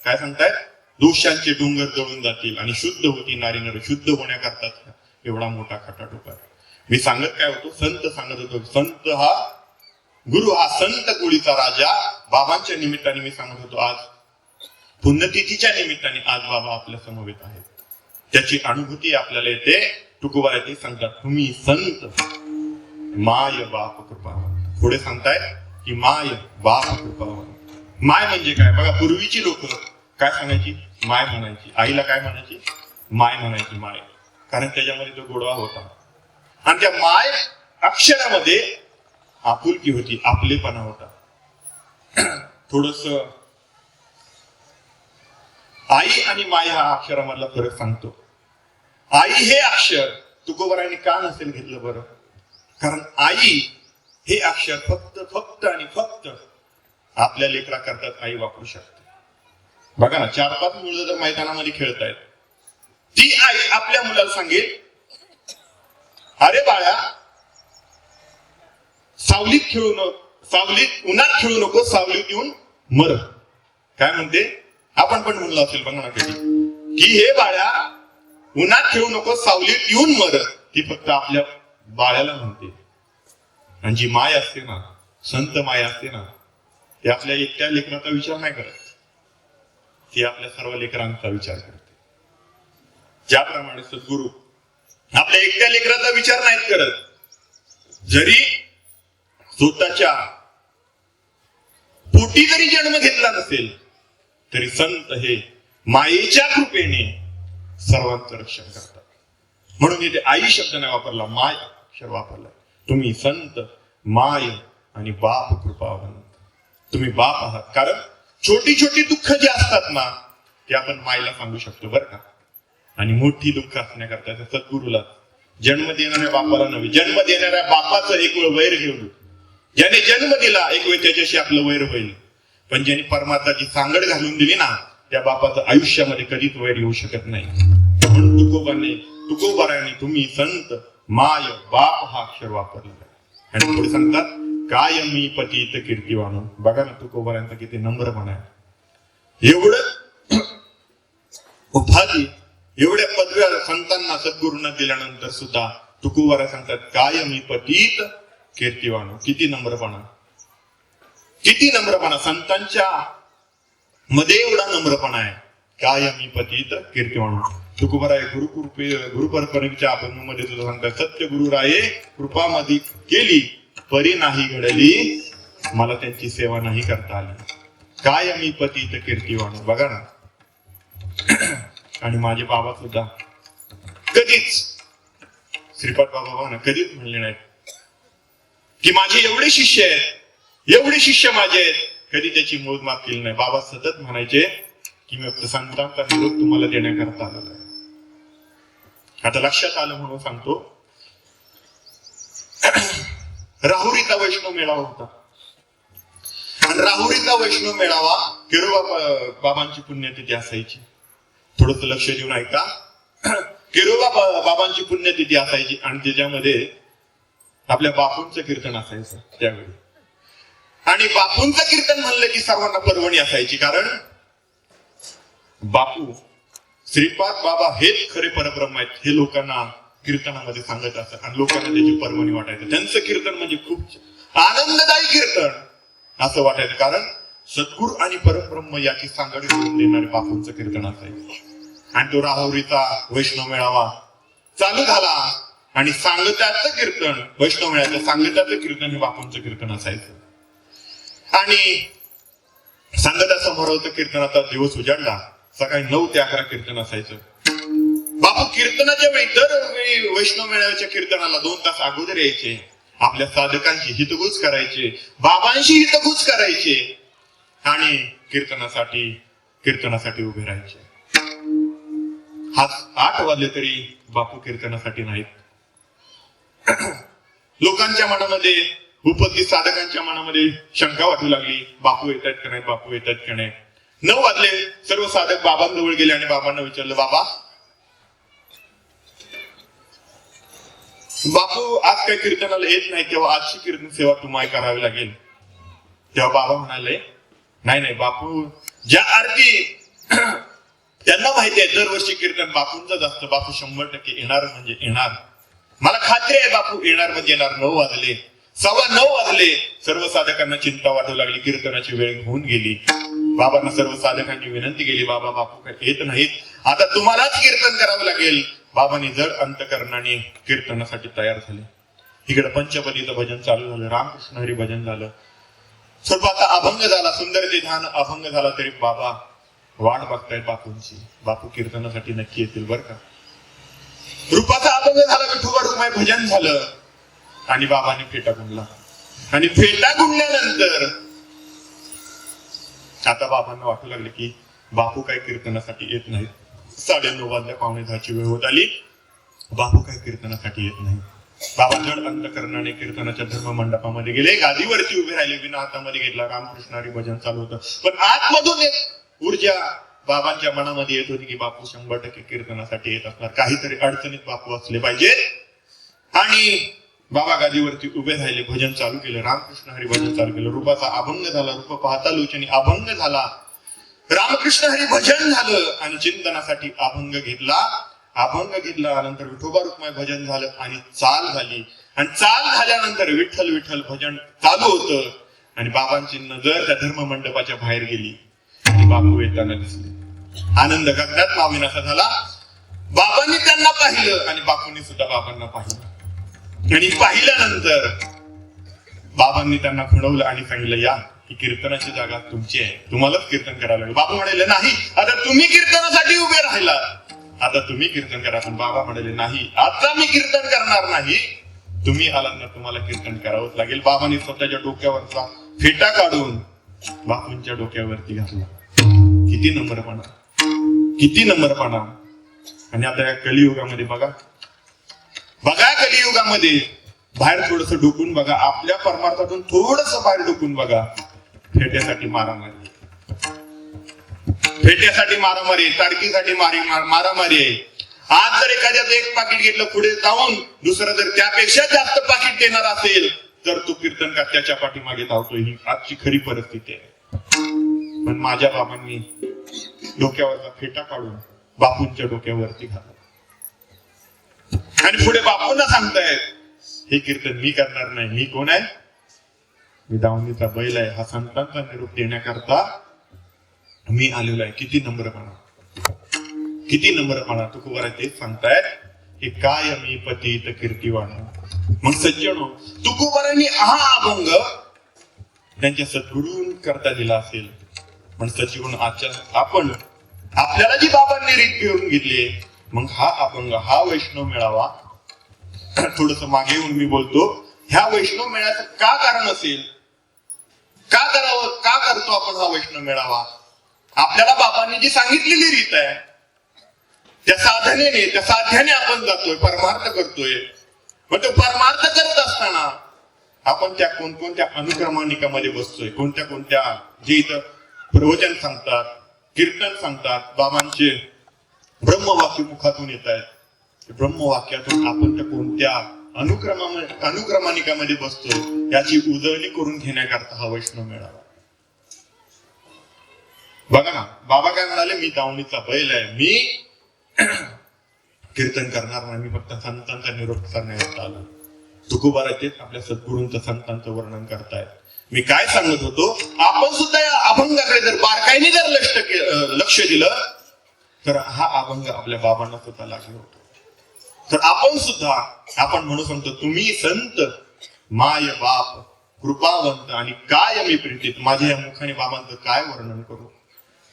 काय सांगतायत? दोषांचे डोंगर जळून जातील आणि शुद्ध होती नारी नर. शुद्ध होण्याकरता एवढा मोठा खटाटोप आहे. मी सांगत काय होतो, संत सांगत होतो. संत हा गुरु, हा संत कोळीचा राजा. बाबांच्या निमित्ताने मी सांगत होतो, आज पुण्यतिथीच्या निमित्ताने आज बाबा आपल्या समवेत आहेत. त्याची अनुभूती आपल्याला येते. तुकोबा येते सांगतात, तुम्ही संत माय बाप कृपावंत. पुढे सांगतायत की माय बाप कृपावंत. माय म्हणजे काय बघा, पूर्वीची लोक काय सांगायची? माय म्हणायची. आईला काय म्हणायची? माय म्हणायची. माय, कारण त्याच्यामध्ये तो गोडवा होता. आणि त्या माय अक्षरामध्ये आपुलकी होती, आपलेपणा होता. थोडस आई आणि माय हा अक्षरामधला फरक सांगतो. आई हे अक्षर तुकोबारांनी का नसेल घेतलं बरं? कारण आई हे अक्षर फक्त आणि फक्त आपल्या लेकरा करतात आई वापरू शकते. बघा ना, 4-5 मुलं जर मैदानामध्ये खेळतायत, ती आई आपल्या मुलाला सांगेल, अरे बाळा सावलीत खेळू नको, सावलीत उन्हात खेळू नको, सावलीत येऊन मर. काय म्हणते? आपण पण म्हणलं असेल बघा ना कधी, की हे बाळा उन्हात खेळू नको, सावलीत येऊन मर. ती फक्त आपल्या बाळाला म्हणते. आणि जी माय असते ना, संत माय असते ना, ती आपल्या एकट्या लेकराचा विचार नाही करत, ती आपल्या सर्व लेकरांचा विचार करते. ज्याप्रमाणे सद्गुरु आपल्या एकट्या लेकराचा विचार नाहीत करत. जरी स्वतःच्या पोटी जरी जन्म घेतला नसेल तरी संत हे मायेच्या कृपेने सर्वांचं रक्षण करतात. म्हणून इथे आई शब्द नाही वापरला, माय अक्षर वापरला. तुम्ही संत माय आणि बाप कृपावंत. तुम्ही बाप आहात, कारण छोटी छोटी दुःख जी असतात ना ते आपण मायला सांगू शकतो बरं का. आणि मोठी दुःख असण्याकरता त्या सद्गुरूला, जन्म देणाऱ्या बापाला नव्हे, जन्म देणाऱ्या बापाचं एक वेळ वैर घेऊन, ज्याने जन्म दिला एक वेळ त्याच्याशी आपलं वैर होईल. पण ज्याने परमात्माची सांगड घालून दिली ना, त्या बापाचं आयुष्यामध्ये कधीच वैर येऊ शकत नाही. म्हणून तुकोबाराने तुम्ही संत माय बाप हा अक्षर वापरलेला. आणि पुढे सांगतात, काय मी पतित कीर्तिवान. बघा ना तुकोबारांचा किती नम्रपणा आहे. एवढं उपाधी, एवढ्या पदव्या संतांना सद्गुरूंना दिल्यानंतर सुद्धा तुकोबारा सांगतात, काय मी पतित कीर्तिवान. किती नम्रपणा, किती नम्रपणा. संतांच्या मध्ये एवढा नम्रपणा आहे. काय मी पतित कीर्तिवान. तुकोबाराय गुरुपरंपरेच्या अभंगामध्ये सुद्धा सांगतात, सत्य गुरु राये कृपा मध्ये केली, परी नाही घडली, मला त्यांची सेवा नाही करता आली. काय मी पतित कीर्तिवान. बघा ना. आणि माझे बाबा सुद्धा कधीच, श्रीपाद बाबा ना कधीच म्हणले नाहीत की माझे एवढे शिष्य आहेत, एवढे शिष्य माझे आहेत, कधी त्याची मोजमाप केली नाही. बाबा सतत म्हणायचे की मी संतांचा निरोप तुम्हाला देण्याकरता आलेला आहे. आता लक्षात आलं म्हणून सांगतो, राहुरीचा वैष्णव मेळावा होता. आणि राहुरीचा वैष्णव मेळावा केरोबा बाबांची पुण्यतिथी असायची. थोडस लक्ष देऊन ऐका. केरोबा बाबांची पुण्यतिथी असायची आणि त्याच्यामध्ये आपल्या बापूंचं कीर्तन असायचं त्यावेळी. आणि बापूंचं कीर्तन म्हणलं की सर्वांना पर्वणी असायची, कारण बापू श्रीपाद बाबा हेच खरे परब्रह्म आहेत हे लोकांना कीर्तनामध्ये सांगत असतात आणि लोकांना त्याची पर्वणी वाटायचं. त्यांचं कीर्तन म्हणजे खूप आनंददायी कीर्तन असं वाटायचं, कारण सद्गुरू आणि परब्रह्म याची सांगड करून देणारे बापूंचं कीर्तन असायचं. आणि तो राहुरीचा वैष्णव मेळावा चालू झाला आणि सांगताचं कीर्तन, वैष्णव मेळाव्याचं सांगताचं कीर्तन हे बापूंचं कीर्तन असायचं. आणि सांगता समारोहाचं कीर्तनाचा दिवस उजाडला, सकाळी 9 ते 11 कीर्तन असायचं. बापू कीर्तनाच्या वेळी दरवेळी वैष्णव मेळाव्याच्या कीर्तनाला 2 तास अगोदर यायचे. आपल्या साधकांची हितगुज करायचे, बाबांशी हितगुज करायचे आणि कीर्तनासाठी उभे राहायचे. 8 वाजले तरी बापू कीर्तनासाठी नाहीत. लोकांच्या मनामध्ये, उपस्थित साधकांच्या मनामध्ये शंका वाटू लागली, बापू येतात का नाही, बापू येतात का नाही. 9 वाजले. सर्व साधक बाबांजवळ गेले आणि बाबांना विचारलं, बाबा बापू आज काही कीर्तनाला येत नाही, तेव्हा आजची कीर्तन सेवा तुम्हाला करावी लागेल. तेव्हा बाबा म्हणाले, नाही बापू ज्या आरती त्यांना माहिती आहे दरवर्षी कीर्तन बापूंचं असतं, बापू 100% येणार म्हणजे येणार. मला खात्री आहे बापू येणार म्हणजे येणार. 9 वाजले, 9:15 वाजले. सर्व साधकांना चिंता वाटू लागली, कीर्तनाची वेळ होऊन गेली. बाबांना सर्व साधकांनी विनंती केली, बाबा बापू काही येत नाहीत, आता तुम्हालाच कीर्तन करावं लागेल. बाबांनी जड अंतकरणाने कीर्तनासाठी तयार झाले. इकडे पंचपदीचं भजन चालू झालं, रामकृष्ण हरी भजन झालं. सर्व आता अभंग झाला, सुंदर ते ध्यान अभंग झाला. तरी बाबा वाट बघतायत बापूंची, बापू कीर्तनासाठी नक्की येतील बरं का. रूपाचा अभंग झाला, विठोबा रुक्माई भजन झालं आणि बाबांनी फेटा गुंडला. आणि फेटा गुंडल्यानंतर आता बाबांना वाटू लागले की बापू काही कीर्तनासाठी येत नाहीत. 9:30 वाजल्या, 9:45ची वेळ होत आली. बापू काही कीर्तनासाठी येत नाही. बाबा जड अंतकरणाने कीर्तनाच्या धर्म मंडपामध्ये गेले, गादीवरती उभे राहिले, विना हातामध्ये घेतला, रामकृष्ण हरी भजन चालू होतं. पण आतमधून एक ऊर्जा बाबांच्या मनामध्ये येत होती की बापू 100% कीर्तनासाठी येत असणार, काहीतरी अडचणीत बापू असले पाहिजे. आणि बाबा गादीवरती उभे राहिले, भजन चालू केलं, रामकृष्ण हरी भजन चालू केलं. रूपाचा अभंग झाला, रूप पाहता लोचनी अभंग झाला, रामकृष्ण हरी भजन झालं आणि चिंतनासाठी अभंग घेतला. अभंग घेतला नंतर विठोबा रुक्माई भजन झालं आणि चाल झाली. आणि चाल झाल्यानंतर विठ्ठल विठ्ठल भजन चालू होतं. आणि बाबांची नजर त्या धर्म मंडपाच्या बाहेर गेली आणि बापू येताना दिसले. आनंद गगनात मावेनासा झाला. बाबांनी त्यांना पाहिलं आणि बापूंनी सुद्धा बाबांना पाहिलं. आणि पाहिल्यानंतर बाबांनी त्यांना खुणवलं आणि सांगितलं, या ही कीर्तनाची जागा तुमची आहे, तुम्हालाच कीर्तन करावं लागेल. बाबा म्हणाले, नाही आता तुम्ही कीर्तनासाठी उभे राहिला, आता तुम्ही कीर्तन करा. पण बाबा म्हणाले, नाही आता मी कीर्तन करणार नाही, तुम्ही आलात ना, तुम्हाला कीर्तन करावंच लागेल. बाबांनी स्वतःच्या डोक्यावरचा फेटा काढून बापूंच्या डोक्यावरती घातला. किती नम्रपणा, किती नम्रपणा. आणि आता या कलियुगामध्ये बघा कलियुगामध्ये बाहेर थोडस डोकून बघा, आपल्या परमार्थातून थोडस बाहेर डोकून बघा, फेट्यासाठी मारामारी, फेट्यासाठी मारामारी, ताडकीसाठी मारामारी आहे. आज जर एखाद्याचं एक पाकिट घेतलं, पुढे जाऊन दुसरं जर त्यापेक्षा जास्त पाकिट देणार असेल तर तो कीर्तनकार त्याच्या पाठीमागे धावतोय. ही आजची खरी परिस्थिती आहे. पण माझ्या बाबांनी डोक्यावरचा फेटा काढून बापूंच्या डोक्यावरती घातला आणि पुढे बापूंना सांगतायत, हे कीर्तन मी करणार नाही, मी कोण आहे, मी दावणीचा बैल आहे, हा संतांचा निरोप देण्याकरता मी आलेलो आहे. किती नम्रपणा, किती नम्रपणा. तुकोबारा तेच सांगतायत की काय मी पतित कीर्तिवान. मग सज्जनो, तुकोबारांनी हा अभंग त्यांच्या सद्गुरूं करता दिला असेल. पण सज्जन आपण आपल्याला जी बाबांनी रीत घेऊन घेतली, मग हा अभंग, हा वैष्णव मेळावा, थोडस मागे येऊन मी बोलतो, ह्या वैष्णव मेळ्याचं का कारण असेल, का करावं, का करतो आपण हा वैष्णव मेळावा. आपल्याला बाबांनी जी सांगितलेली रीत आहे त्या साधनेने, त्या साध्याने आपण जातोय, परमार्थ करतोय. मग तो परमार्थ करत असताना आपण त्या कोणकोणत्या अनुक्रमानिकामध्ये बसतोय, कोणत्या कोणत्या जे इथं प्रवचन सांगतात, कीर्तन सांगतात, बाबांचे ब्रह्मवाक्य मुखातून येत आहेत, ब्रह्मवाक्यातून आपण त्या कोणत्या अनुक्रमानिकामध्ये बसतोय याची उजळणी करून घेण्याकरता हा वैष्णव मेळावा. बघा ना, बाबा काय म्हणाले, मी दावणीचा बैल आहे, मी कीर्तन करणार नाही, मी फक्त संतांचा निरोप करण्याकरता आलो. तुकोबारा तेच आपल्या सद्गुरूंचं, संतांचं वर्णन करतायत. मी काय सांगत होतो, आपण सुद्धा या अभंगाकडे जर बारकाईने जर लक्ष दिलं तर हा अभंग आपल्या बाबांना सुद्धा लागला होतो. तर आपण सुद्धा, आपण म्हणू सांगतो, तुम्ही संत माय बाप कृपावंत आणि काय मी प्रीतीत. माझ्या या मुखाने बाबांचं काय वर्णन करू,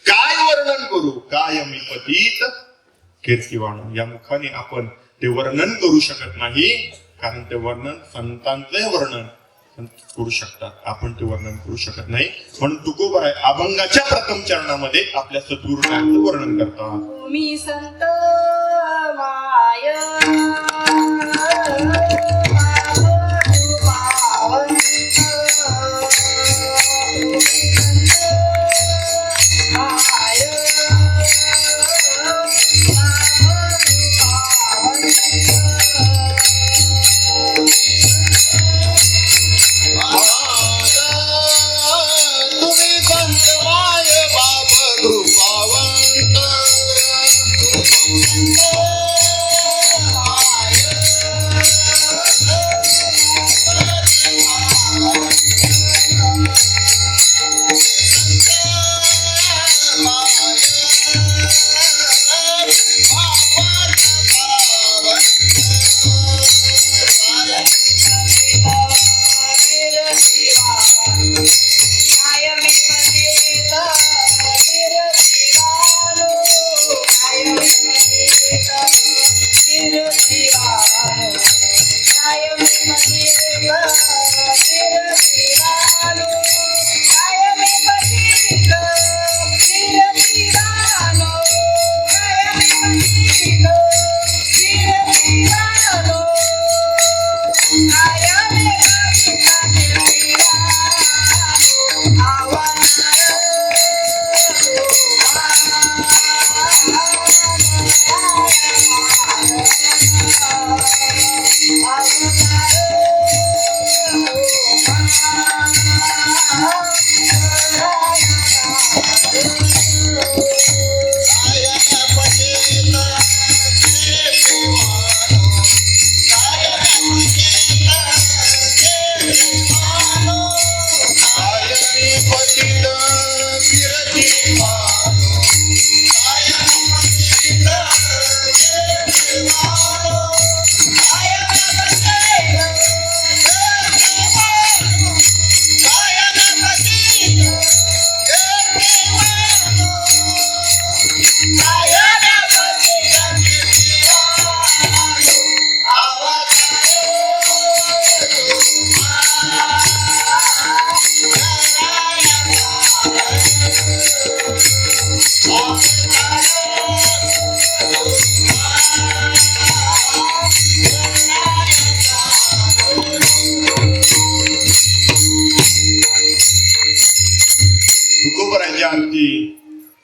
काय वर्णन करू, काय मी पतित कीर्तिवान. या मुखाने आपण ते वर्णन करू शकत नाही, कारण ते वर्णन संतांचे वर्णन करू शकतात, आपण ते वर्णन करू शकत नाही. म्हणून तुकोबारा अभंगाच्या प्रथम चरणामध्ये आपल्या सद्गुरूंचं वर्णन करतात. तुम्ही संत माय बाप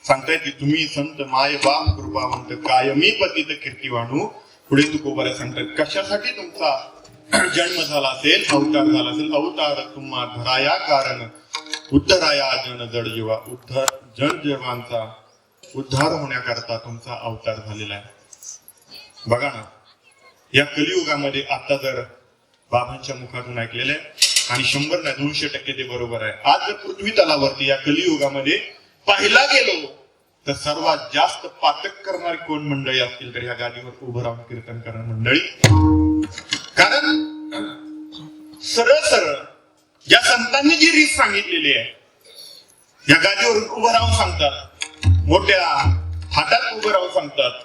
सांगतायत की तुम्ही संत माय बाप कृपावंत कायमी पतित कीर्ती वाणू. पुढे तुकोबाऱ्या सांगतात कशासाठी तुमचा जन्म झाला असेल, अवतार झाला असेल. अवतार तुम्हा धराया कारण उद्धराया जन जड जीवा. जन जीवांचा उद्धार होण्याकरता तुमचा अवतार झालेला आहे. बघा ना, या कलियुगामध्ये आता जर बाबांच्या मुखातून ऐकलेलं आहे आणि 100 नाही 200% ते बरोबर आहे. आज जर पृथ्वी तलावरती या कलियुगामध्ये पाहिला गेलो तर सर्वात जास्त पातक करणारी कोण मंडळी असतील तर ह्या गादीवर उभं राहून कीर्तन करणारी मंडळी. कारण सरळ सरळ ज्या संतांनी जी रीत सांगितलेली आहे या गादीवर उभं राहून सांगतात, मोठ्या हातात उभं राहून सांगतात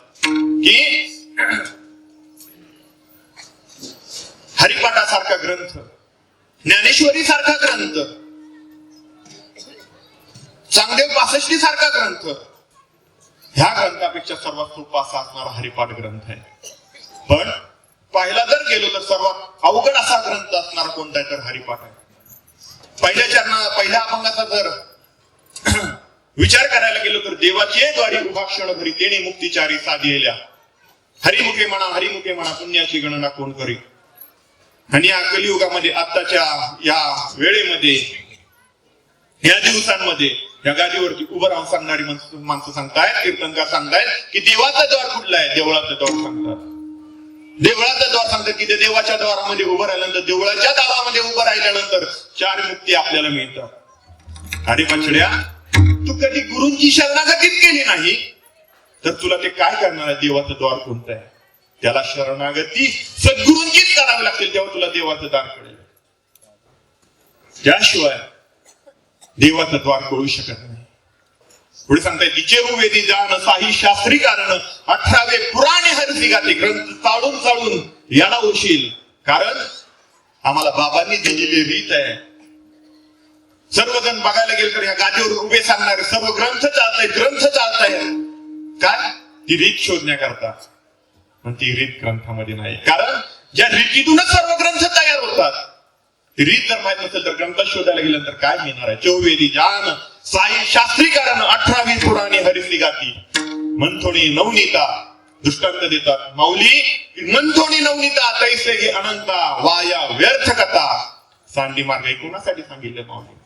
की हरिपाठासारखा ग्रंथ, ज्ञानेश्वरी सारखा ग्रंथ, चांगदेव 65 सारखा ग्रंथ, ह्या ग्रंथापेक्षा सर्वात सोपा असा असणारा हरिपाठ ग्रंथ आहे. पण पाहिला जर गेलो तर सर्वात अवघड असा ग्रंथ असणारा कोणता आहे तर हरिपाठ आहे. पहिल्या अभंगाचा जर विचार करायला गेलो तर देवाचे द्वारी उभा क्षणभरी तेने मुक्तिचारी साधिलेल्या. हरिमुखे म्हणा पुण्याची गणना कोण करी. आणि या कलियुगामध्ये आत्ताच्या या वेळेमध्ये या दिवसांमध्ये या गादीवरती उभं राहून सांगणारी माणसं सांगतायत, कीर्तनकार सांगतायत की देवाचा द्वार कुठला आहे, देवळाचा द्वार सांगतात. देवळाचा द्वार सांगतात की ते देवाच्या द्वारामध्ये उभं राहिल्यानंतर, देवळाच्या दारामध्ये उभं राहिल्यानंतर 4 मुक्ती आपल्याला मिळतात. अरे बछड्या, तू कधी गुरूंची शरणागतीच केली नाही तर तुला ते काय करणार आहे. देवाचं द्वार कोणतं आहे त्याला शरणागती सद्गुरूंचीच करावी लागतील, तेव्हा तुला देवाचं दार कळेल. त्याशिवाय देवाचं द्वार कळू शकत नाही. पुढे सांगताय की चेरुवेदी जाण साही शास्त्री कारण 18वे पुराणे हरसी गाते. ग्रंथ चाळून चाळून याला उशील. कारण आम्हाला बाबांनी दिलेली रीत आहे. सर्वजण बघायला गेले तर ह्या गादीवर उभे सांगणारे सर्व ग्रंथ चालताय. काय ती रीत शोधण्याकरता, पण ती रीत ग्रंथामध्ये नाही. कारण ज्या रीतीतूनच सर्व ग्रंथ तयार होतात, ती रीत जर माहित नसेल तर ग्रंथ शोधायला गेल्यानंतर काय मिळणार आहे. चौवेदी जान साई शास्त्री कारण 18वी पुराणे हरिसी गाती. मंथोणी नवनीता दृष्टांत देतात. माऊली मंथोणी नवनीता तैसे घे अनंता वाया व्यर्थ कथा. सांडी मार्ग कोणासाठी सांगितलं माऊली.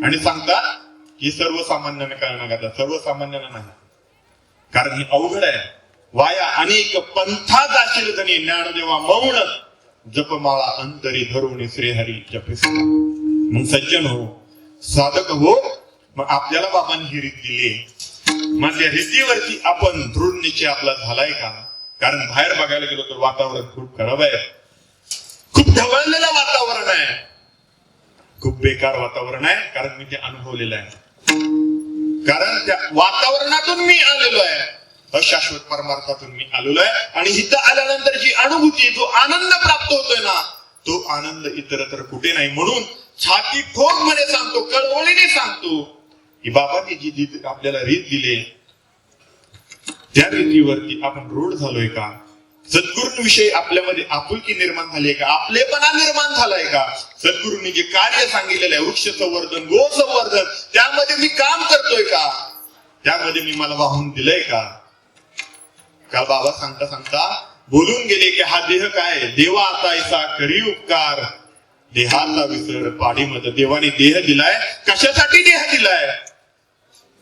आणि सांगतात की सर्वसामान्याने कळणार गातात, सर्वसामान्यांना नाही. कारण हे अवघड आहे. वाया अनेक पंथा जाशील धनी ज्ञानदेवा मौन जपमाळा अंतरी धरून श्रीहरी जपिस. मग सज्जन हो, साधक हो, मग आपल्याला बाबांनी ही रीत दिली. मग त्या रीतीवरती आपण दृढ निश्चय आपला झालाय का. कारण बाहेर बघायला गेलो तर वातावरण खूप खराब आहे, खूप ढवळलेलं वातावरण आहे, खूप बेकार वातावरण आहे. कारण मी ते अनुभवलेलं आहे. कारण त्या वातावरणातून मी आलेलो आहे, अशाश्वत परमार्थातून मी आलेलो आहे. आणि इथं आल्यानंतर जी अनुभूती, जो आनंद प्राप्त होतोय ना, तो आनंद इतरत्र कुठे नाही. म्हणून छाती ठोकपणे सांगतो, कळवळीने सांगतो की बाबांनी जी आपल्याला रीत दिली त्या रीतीवरती आपण रूढ झालोय का. सद्गुरूंविषयी आपल्यामध्ये आपुलकी निर्माण झाली आहे का, आपलेपणा निर्माण झालाय का. सद्गुरूंनी जे कार्य सांगितलेलं आहे, वृक्ष संवर्धन, गो संवर्धन, त्यामध्ये मी काम करतोय का, त्यामध्ये मी मला वाहून दिलंय का. काल बाबा सांगता सांगता बोलून गेले की हा देह काय, देवा आता ऐसा करी उपकार, देहाचा विसर पाडी मत. देवाने देह दिलाय, कशासाठी देह दिलाय.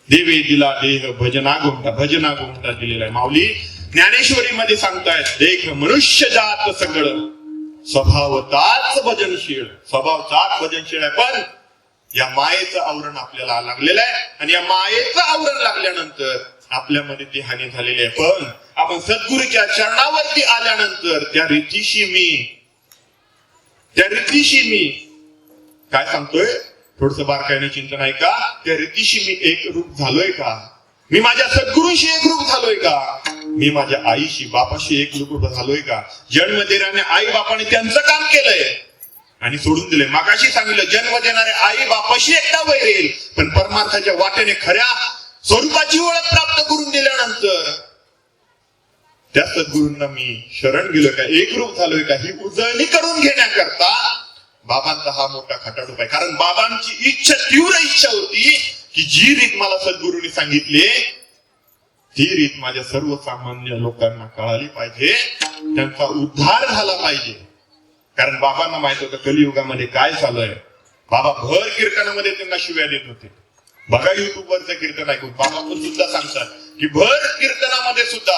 देवे दिला देह भजना गोमटा दिलेला आहे. माऊली ज्ञानेश्वरी मध्ये सांगतायत, देख मनुष्य जात सगळं स्वभावताच भजनशील. स्वभावताच भजनशील आहे, पण या मायेचं आवरण आपल्याला लागलेलं आहे. आणि या मायेचं आवरण लागल्यानंतर आपल्यामध्ये ती हानी झालेली आहे. पण आपण सद्गुरूच्या चरणावरती आल्यानंतर त्या रीतीशी मी काय सांगतोय, थोडस बारकाईने चिंतन आहे का. त्या रीतीशी मी एक रूप झालोय का, मी माझ्या सद्गुरूशी एक रूप झालोय का, मी माझ्या आईशी बापाशी एक रूप झालोय का. जन्म देणाऱ्या आई बापाने त्यांचं काम केलंय आणि सोडून दिले. मागाशी सांगितलं, जन्म देणारे आई बापाशी एकटा वैरेल, पण परमार्थाच्या वाटेने खऱ्या स्वरूपाची ओळख प्राप्त करून दिल्यानंतर त्या सद्गुरूंना मी शरण गेलोय का, एकरूप झालोय का, ही उजळणी करून घेण्याकरता बाबांचा हा मोठा खटाटोप आहे. कारण बाबांची तीव्र इच्छा होती की जी रीत मला सद्गुरूंनी सांगितली ती रीत माझ्या सर्वसामान्य लोकांना कळाली पाहिजे, त्यांचा उद्धार झाला पाहिजे. कारण बाबांना माहित होतं कलियुगामध्ये काय चालू आहे. बाबा भर कीर्तनामध्ये त्यांना शिव्या देत होते. बघा युट्यूबवरचं कीर्तन ऐकून बाबा पण सुद्धा सांगतात की भर कीर्तनामध्ये सुद्धा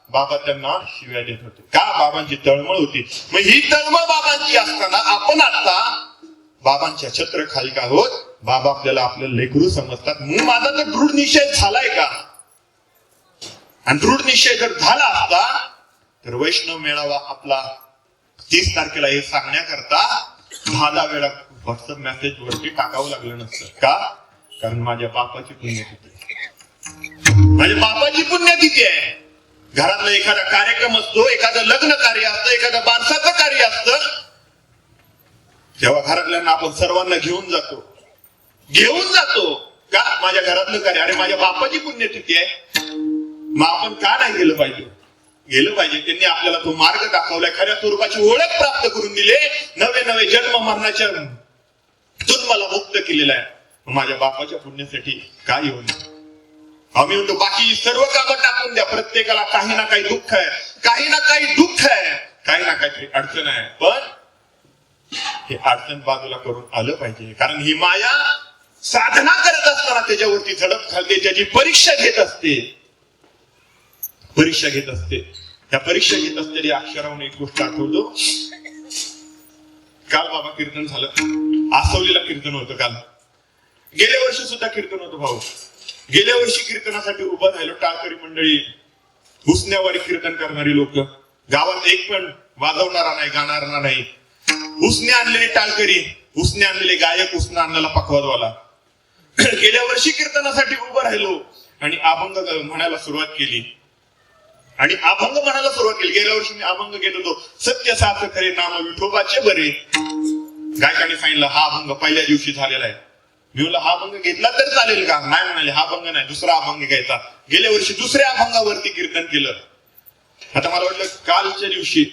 बाबा त्यांना शिव्या देत होते. का? बाबांची तळमळ होती. मग ही तळमळ बाबांची असताना आपण आता बाबांच्या छत्र खाली का आहोत. बाबा आपल्याला आपलं लेकरू समजतात. मग माझा तर दृढ निश्चय झालाय का? आणि दृढ निश्चय जर झाला असता तर वैष्णव मेळावा आपला 30 तारखेला हे सांगण्याकरता 10 वेळा व्हॉट्सअप मेसेज वरती टाकावं लागलं नसतं. का? कारण माझ्या बापाची पुण्यतिथी आहे. माझ्या बापाची पुण्यतिथी आहे. घरातला एखादा कार्यक्रम असतो, एखादं लग्न कार्य असतं, एखादं बारसाचं कार्य असतं, तेव्हा घरातल्यांना आपण सर्वांना घेऊन जातो. का? माझ्या घरातलं कार्य, अरे माझ्या बापाची पुण्यतिथी आहे, मग आपण का नाही गेलं पाहिजे? गेलं पाहिजे. त्यांनी आपल्याला तो मार्ग दाखवलाय, खऱ्या स्वरूपाची ओळख प्राप्त करून दिले, नवे जन्म मरणाच्या मला मुक्त केलेला आहे. माझ्या बापाच्या पुण्यासाठी काय येऊ नये. आम्ही म्हणतो बाकी सर्व कामं टाकून द्या. प्रत्येकाला काही ना काही दुःख आहे, काही ना काहीतरी अडचण आहे, पण हे अडचण बाजूला करून आलं पाहिजे. कारण ही माया साधना करत असताना त्याच्यावरती झडप घालते, त्याची परीक्षा घेत असते. त्या परीक्षा घेत असलेली अक्षराहून एक गोष्ट आठवतो. काल बाबा कीर्तन झालं, आसवलीला कीर्तन होतं. काल गेल्या वर्षी सुद्धा कीर्तन होतं भाऊ. गेल्या वर्षी कीर्तनासाठी उभं राहिलो. टाळकरी मंडळी, हुसण्यावारी कीर्तन करणारी लोक, गावात एक पण वाजवणारा नाही, गाणारा नाही. हुसने आणलेले टाळकरी, हुसने आणलेले गायक, हुसना आणलेला पखवाजवाला. गेल्या वर्षी कीर्तनासाठी उभं राहिलो आणि अभंग म्हणायला सुरुवात केली. गेल्या वर्षी मी अभंग घेत होतो. सत्य साच खरे नाम विठोबाचे बरे. गायकाने सांगितलं हा अभंग पहिल्या दिवशी झालेला आहे. मी म्हणलं हा अभंग घेतला तर चालेल का? नाही म्हणाले, हा अभंग नाही, दुसरा अभंग घ्यायचा. गेल्या वर्षी दुसऱ्या अभंगावरती कीर्तन केलं. आता मला वाटलं कालच्या दिवशी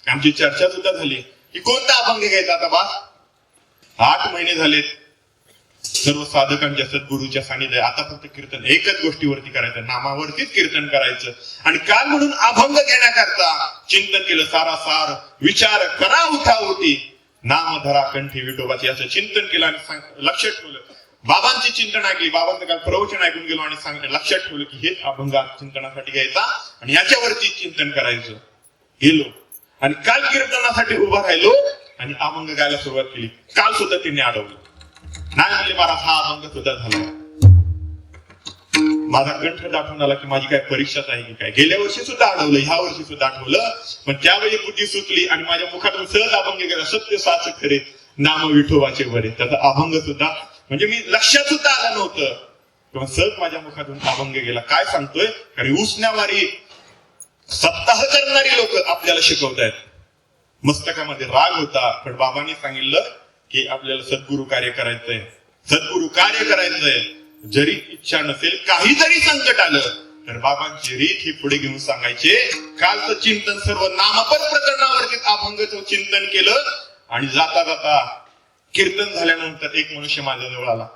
आमची चर्चा सुद्धा झाली की कोणता अभंग घ्यायचा. आता बा 8 महिने झालेत सर्व साधकांच्या सद्गुरूच्या सानिध्यात. आता फक्त कीर्तन एकच गोष्टीवरती करायचं, नामावरतीच कीर्तन करायचं. आणि काल म्हणून अभंग घेण्याकरता चिंतन केलं. सारासार विचार करा उठावटी, नाम धरा कंठी विठोबाचे, असं चिंतन केलं आणि लक्षात ठेवलं. बाबांची चिंतन ऐकली, बाबांचं काल प्रवचन ऐकून गेलो आणि लक्षात ठेवलं की हेच अभंग चिंतनासाठी घ्यायचा आणि याच्यावरती चिंतन करायचं. गेलो आणि काल कीर्तनासाठी उभा राहिलो आणि अभंग गायला सुरुवात केली. काल सुद्धा त्यांनी अडवलं. नाही म्हणले महाराज हा अभंग सुद्धा झाला. माझा कंठ दाखवून आला की माझी काय परीक्षाच आहे की काय. गेल्या वर्षी सुद्धा अडवलं, ह्या वर्षी सुद्धा आठवलं. पण त्यावेळी बुद्धी सुचली आणि माझ्या मुखातून सहज अभंग गेला. सत्य साच खरे नाम विठोबाचे बरे. त्याचा अभंग सुद्धा म्हणजे मी लक्षात सुद्धा आलं नव्हतं किंवा सहज माझ्या मुखातून अभंग गेला. काय सांगतोय? कारण उसण्यावारी सप्ताह करणारी लोक आपल्याला शिकवतायत. मस्तकामध्ये राग होता, पण बाबांनी सांगितलं की आपल्याला सद्गुरु कार्य करायचंय. जरी इच्छा नसेल, काही जरी संकट आलं तर बाबांची रीत ही पुढे घेऊन सांगायचे. कालचं चिंतन सर्व नामपर प्रकरणावरती अभंगाचं चिंतन केलं आणि जाता जाता कीर्तन झाल्यानंतर एक मनुष्य माझ्याजवळ आला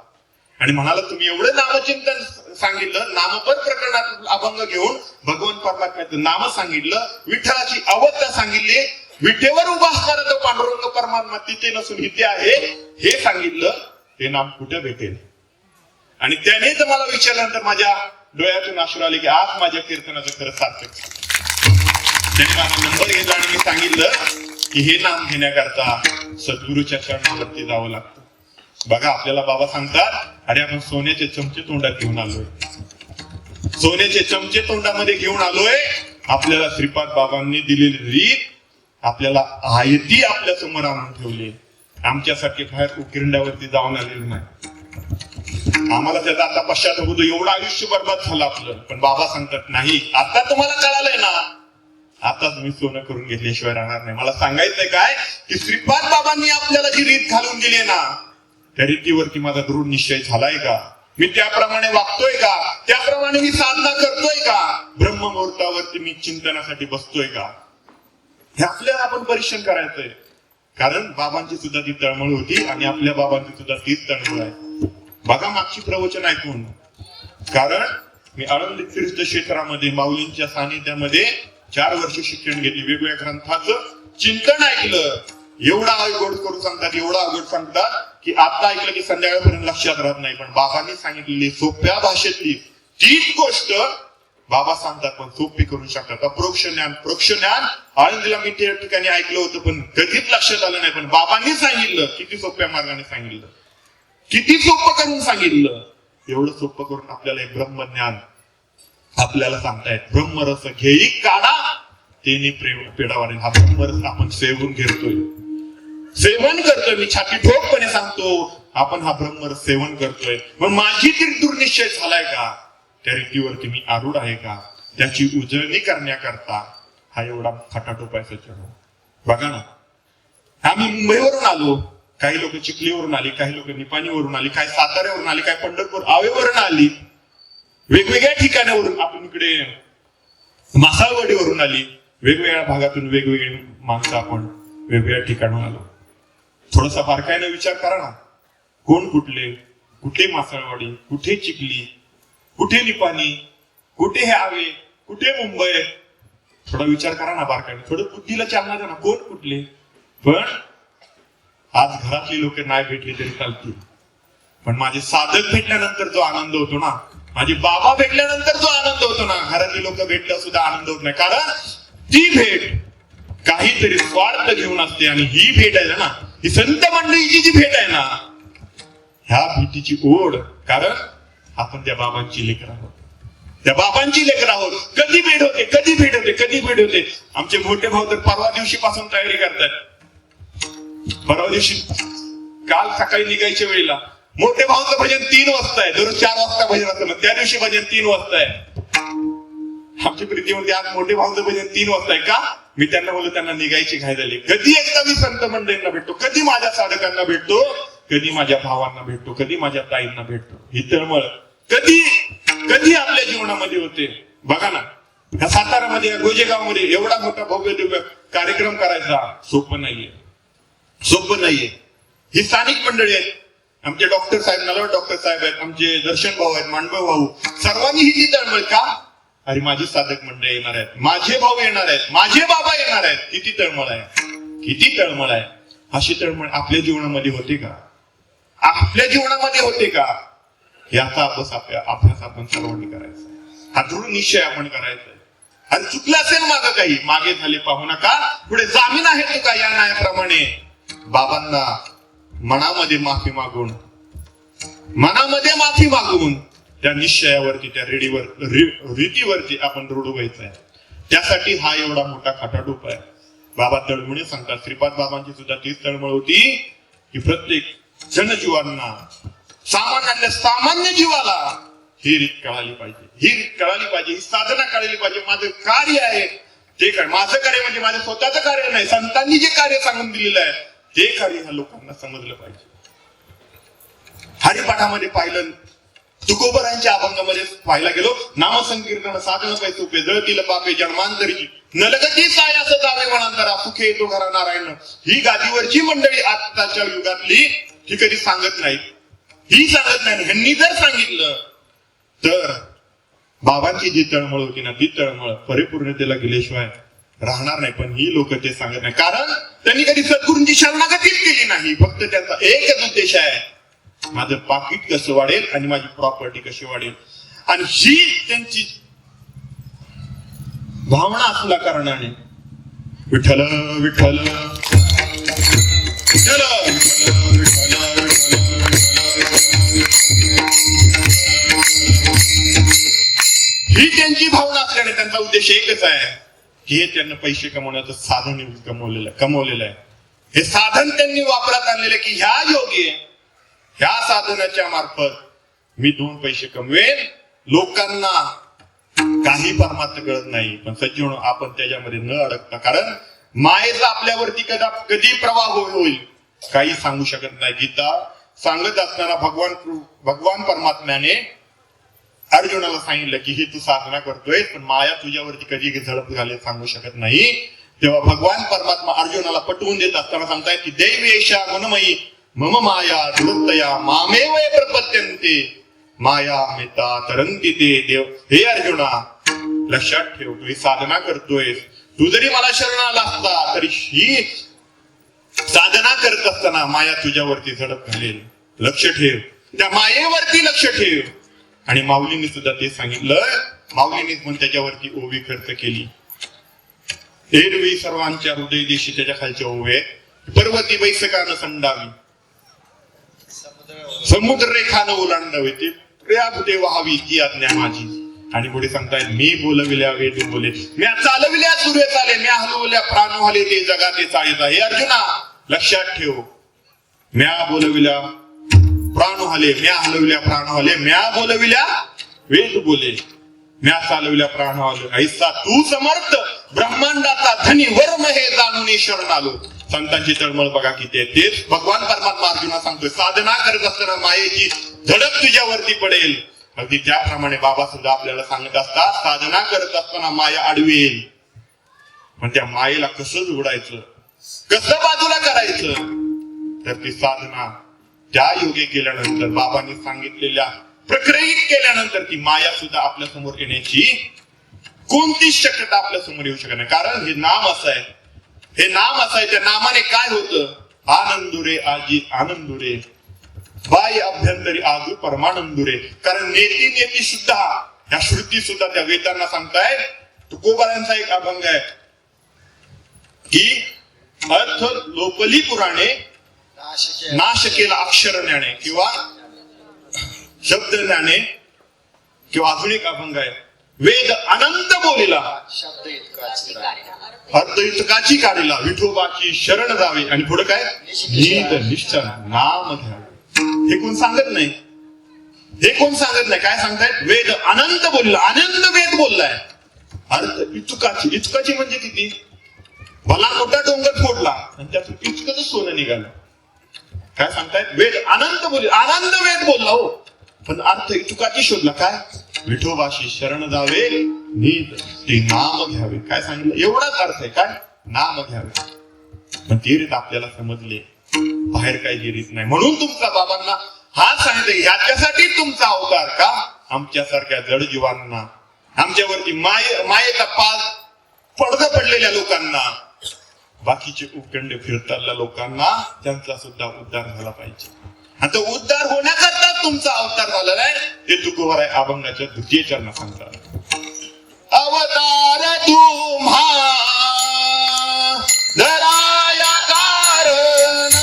आणि म्हणाला तुम्ही एवढं नामचिंतन सांगितलं, नामपर प्रकरणात अभंग घेऊन भगवान परमात्म्याचं नाम सांगितलं, विठ्ठलाची अवस्था सांगितली, विठेवर उभा असणारा तो पांडुरंग परमात्मा तिथे नसून इथे आहे हे सांगितलं. ते नाम कुठे भेटेल? आणि त्यानेच मला विचारल्यानंतर माझ्या डोळ्यातून अश्रू आले की आज माझ्या कीर्तनाचं खरं सार्थक. त्यांनी माझा नंबर घेतला आणि मी सांगितलं की हे नाम घेण्याकरता सद्गुरूच्या चरणावरती जावं लागतं. बघा आपल्याला बाबा सांगतात अरे आपण सोन्याचे चमचे तोंडात घेऊन आलोय, सोन्याचे चमचे तोंडामध्ये घेऊन आलोय. आपल्याला श्रीपाद बाबांनी दिलेली रीत आपल्याला आयती आपल्या समोर आणून ठेवली. आमच्यासाठी बाहेर उकिरड्यावरती जाऊन आलेलं नाही. आम्हाला त्याचा आता पश्चाताप होतो, एवढं आयुष्य बर्बाद झालं आपलं. पण बाबा सांगतात नाही, आता तुम्हाला कळालंय ना, आता तुम्ही सोनं करून घेतल्याशिवाय राहणार नाही. मला सांगायचंय काय की श्रीपाद बाबांनी आपल्याला जी रीत घालून दिली ना, त्या रीतीवरती माझा दृढ निश्चय झालाय का? मी त्याप्रमाणे वागतोय का? त्याप्रमाणे मी साधना करतोय का? ब्रह्ममुहूर्तावरती मी चिंतनासाठी बसतोय का? हे आपल्याला आपण परीक्षण करायचंय. कारण बाबांची सुद्धा ती तळमळ होती आणि आपल्या बाबांची सुद्धा तीच तळमळ आहे. बघा मागची प्रवचन ऐकून. कारण मी आळंदी तीर्थ क्षेत्रामध्ये माऊलींच्या सानिध्यामध्ये 4 वर्ष शिक्षण घेतले, वेगवेगळ्या ग्रंथाचं चिंतन ऐकलं. एवढा अवघड करून सांगतात, एवढा अवघड सांगतात की आता ऐकलं की संध्याकाळपर्यंत लक्षात राहत नाही. पण बाबांनी सांगितलेली सोप्या भाषेतली तीच गोष्ट बाबा सांगतात, पण सोपी करून सांगतात. अप्रोक्ष ज्ञान प्रोक्ष ज्ञान आळंदीला मी त्या ठिकाणी ऐकलं होतं, पण कधीच लक्षात आलं नाही. पण बाबांनी सांगितलं, किती सोप्या मार्गाने सांगितलं, किती सोपं करून सांगितलं. एवढं सोपं करून आपल्याला एक ब्रह्मज्ञान आपल्याला सांगतायत. ब्रह्मरस घेई काढा तेने पेढा वाढेल. हा ब्रह्मरस आपण सेवन करतोय. मी छाती ठोकपणे सांगतो, आपण हा ब्रह्मरस सेवन करतोय. मग माझी तरी दुर्निश्चय झालाय का? त्या रीतीवरती मी आरूढ आहे का? त्याची उजळणी करण्याकरता हा एवढा खटाटोप आहे सज्जन. बघा ना, आम्ही मुंबईवरून आलो, काही लोक चिखलीवरून आली, काही लोक निपाणीवरून आली, काही साताऱ्यावरून आली, काही पंढरपूर आवेवरून आली, वेगवेगळ्या ठिकाणावरून. आपण इकडे मासाळवाडीवरून आली, वेगवेगळ्या भागातून वेगवेगळी माणसं आपण वेगवेगळ्या ठिकाणून आलो. थोडासा बारकाईने विचार करा ना, कोण कुठले, कुठे मासाळवाडी, कुठे चिखली, कुठे निपाणी, कुठे हे आवे, कुठे मुंबई. थोडा विचार करा ना बारकाईने, थोडं बुद्धीला चालना द्या ना, कोण कुठले. पण आज घरातली लोक नाही भेटली तरी चालतील, पण माझे साधक भेटल्यानंतर जो आनंद होतो ना, माझे बाबा भेटल्यानंतर जो आनंद होतो ना, घरातली लोक भेटल्यावर सुद्धा आनंद होत नाही. कारण ती भेट काहीतरी स्वार्थ घेऊन असते. आणि ही भेट आहे ना, ही संत मंडळीची जी भेट आहे ना, ह्या भेटीची ओढ. कारण आपण त्या बाबांची लेकरं आहोत, त्या बाबांची लेकरं आहोत. कधी भेट होते, कधी भेट होते, कधी भेट होते. आमचे मोठे भाऊ तर परवा दिवशी पासून तयारी करतात. परवा दिवशी काल सकाळी निघायच्या वेळेला मोठे भाऊचं भजन 3 वाजता आहे. दररोज 4 वाजता भजन असतं, मग त्या दिवशी भजन 3 वाजता आहे. आमची प्रीती म्हणते आज मोठे भाऊचं भजन 3 वाजता आहे का? मी त्यांना बोललो, त्यांना निघायची घाई झाली. कधी एकदा मी संत मंडळींना भेटतो, कधी माझ्या साधकांना भेटतो, कधी माझ्या भावांना भेटतो, कधी माझ्या ताईंना भेटतो. ही तळमळ कधी कधी आपल्या जीवनामध्ये होते. बघा ना, ह्या सातारामध्ये गोजेगावमध्ये एवढा मोठा भव्य दिव्य कार्यक्रम करायचा सोपं नाहीये, सोपं नाहीये. ही स्थानिक मंडळी आहेत. आमचे डॉक्टर साहेब, नलवड डॉक्टर साहेब आहेत, आमचे दर्शन भाऊ आहेत, मांडव भाऊ, सर्वांनी ही तळमळ का? अरे माझी साधक मंडळी येणार आहेत, माझे भाऊ येणार आहेत, माझे बाबा येणार आहेत. किती तळमळ आहे, किती तळमळ आहे. अशी तळमळ आपल्या जीवनामध्ये होते का? आपल्या जीवनामध्ये होते का? याचा अभ्यास आपण सर्वांनी करायचा. हा दृढ निश्चय आपण करायचा. आणि चुकलं असेल मागं काही, मागे झाले पाहू नका, पुढे जामीन आहे तुका या न्यायाप्रमाणे. बाबांना मनामध्ये माफी मागून, मनामध्ये माफी मागून त्या निश्चयावरती, त्या रीतीवरती आपण दृढ व्हायचं आहे. त्यासाठी हा एवढा मोठा खटाटोप आहे. बाबा तळमळी सांगतात. श्रीपाद बाबांची सुद्धा तीच तळमळ होती की प्रत्येक जनजीवांना, सामान्यातल्या सामान्य जीवाला ही रीत कळाली पाहिजे, ही रीत कळाली पाहिजे, ही साधना कळली पाहिजे. माझं कार्य आहे ते काय, माझं कार्य म्हणजे माझं स्वतःचं कार्य नाही, संतांनी जे कार्य सांगून दिलेलं आहे ते कार्य ह्या लोकांना समजलं पाहिजे. हरिपाठामध्ये पाहिलं, तुकोबरांच्या अभंगामध्ये पाहायला गेलो, नामसंकीर्तन साधन पैसे उपे जळतील पापे जन्मांतरीची नलगती साय असं जावे वनांतरा सुखे येतो घरा नारायण. ही गादीवरची मंडळी आताच्या युगातली ही कधी सांगत नाही, ही सांगत नाही. ह्यांनी जर सांगितलं तर बाबांची जी तळमळ होती ना, ती तळमळ परिपूर्णतेला गेल्याशिवाय राहणार नाही. पण ही लोक ते सांगत नाही, कारण त्यांनी कधी सद्गुरूंची शरणागतीच केली नाही. फक्त त्यांचा एकच उद्देश आहे, माझं पाकिट कसं वाढेल आणि माझी प्रॉपर्टी कशी वाढेल. आणि ही त्यांची भावना असल्या कारणाने विठ्ठल विठ्ठल विठ्ठल ही त्यांची भावना असल्याने त्यांचा उद्देश एकच आहे की हे त्यांना पैसे कमवण्याचं साधन कमवलेलं आहे. हे साधन त्यांनी वापरात आणलेलं की ह्या योगे, ह्या साधनाच्या मार्फत मी 2 पैसे कमवेन. लोकांना काही परमार्थ कळत नाही, पण सजीवन आपण त्याच्यामध्ये न अडकता, कारण मायेचा आपल्यावरती कधी प्रवाह होईल काही सांगू शकत नाही. गीता सांगत असताना भगवान परमात्म्याने अर्जुनाला सांगितलं की हे तू साधना करतोय, पण माया तुझ्यावरती कधी झडप घालेल सांगू शकत नाही. तेव्हा भगवान परमात्मा अर्जुनाला पटवून देत असताना सांगतायत की दैवेशा गुणमयी मम माया दुरतया मामेव प्रपद्यन्ते माया मिता तरंती ते देव. हे अर्जुना, लक्षात ठेव, तू ही साधना करतोय, तू जरी मला शरण आला असता तरी ही साधना करत असताना माया तुझ्यावरती झडप घालेल. लक्ष ठेव, त्या मायेवरती लक्ष ठेव. आणि माऊलींनी सुद्धा ते सांगितलं. माऊलींनीच पण त्याच्यावरती ओवी खर्च केली. एरवी सर्वांच्या हृदय देशी त्याच्या खालच्या ओवे, पर्वती बैसकानं संडावी, समुद्र रेखानं ओलांडावी, ते प्रियाभुते व्हावी ती आज्ञा माझी. आणि पुढे सांगतायत, मी बोलविल्या वेद बोले, म्या चालविल्या सूर्य चाले, म्या हलवल्या प्राण हले, ते जगाते चाळीता. हे अर्जुना, लक्षात ठेव, म्या बोलविल्या प्राण हले, म्या हलविल्या प्राण हले, म्या बोलविल्या वेद बोले, म्या चालविल्या प्राण हले, ऐसा तू समर्थ ब्रह्मांडाचा धनी वर्म हे जाणून शरण आलो. संतांची तळमळ बघा किती आहे. तेच भगवान परमात्मा अर्जुना सांगतोय, साधना करत असताना मायेची झडप तुझ्यावरती पडेल. अगदी त्याप्रमाणे बाबा सुद्धा आपल्याला सांगत असतात, साधना करत असताना माया आडवेल. पण त्या मायेला कसं जोडायचं, कसं बाजूला करायचं, तर ती साधना त्या योगे केल्यानंतर, बाबांनी सांगितलेल्या प्रक्रियेत केल्यानंतर ती माया सुद्धा आपल्या समोर येण्याची कोणतीच शक्यता आपल्या समोर येऊ शकत नाही. कारण हे नाम असं आहे, हे नाम असं आहे. त्या नामाने काय होतं, आनंदुरे आजी आनंदुरे, बाय अभ्यंतरी आजू परमानंदुरे. कारण नेती नेती सुद्धा, या श्रुती सुद्धा त्या वेदांना सांगतायत. तुकोबारांचा एक अभंग आहे की अर्थ लोपली पुराणे, नाश केला अक्षर ज्ञाने, किंवा शब्द ज्ञाने, किंवा अजून एक अभंग आहे, वेद अनंत बोलिला अर्थ इतकाची काढिला, विठोबाची शरण जावे. आणि पुढे काय, नीत निश्चल नाम घ्यावे. हे कोण सांगत नाही, हे कोण सांगत नाही. काय सांगतायत, वेद अनंत बोलला, अनंत वेद बोललाय. अर्थ इतकाची, इतकाची म्हणजे किती, भला मोठा डोंगर फोडला आणि त्यातून इतकं सोनं निघालं. काय सांगतायत, वेद अनंत बोल, आनंद वेद बोलला हो, पण अर्थ इतकाची शोधला. काय, विठोबाशी शरण जावे, नीत ते नाम घ्यावे. काय सांगितलं, एवढाच अर्थ आहे. काय, नाम घ्यावे. पण ती रीत आपल्याला समजले, बाहेर काही रीत नाही. म्हणून तुमच्या बाबांना हा सांगितलं, याच्यासाठी तुमचा अवतार का, आमच्यासारख्या जड जीवांना, आमच्यावरती मायेचा पाल पडदा पडलेल्या लोकांना, बाकीचे उपखंड फिरताल्या लोकांना, त्यांचा सुद्धा उद्धार झाला पाहिजे. आणि तो उद्धार होण्याकरता तुमचा अवतार झालेला आहे. ते तुकोबाराय अभंगाच्या द्वितीय चरणात सांगतात, अवतार तुम्हा धराया कारण,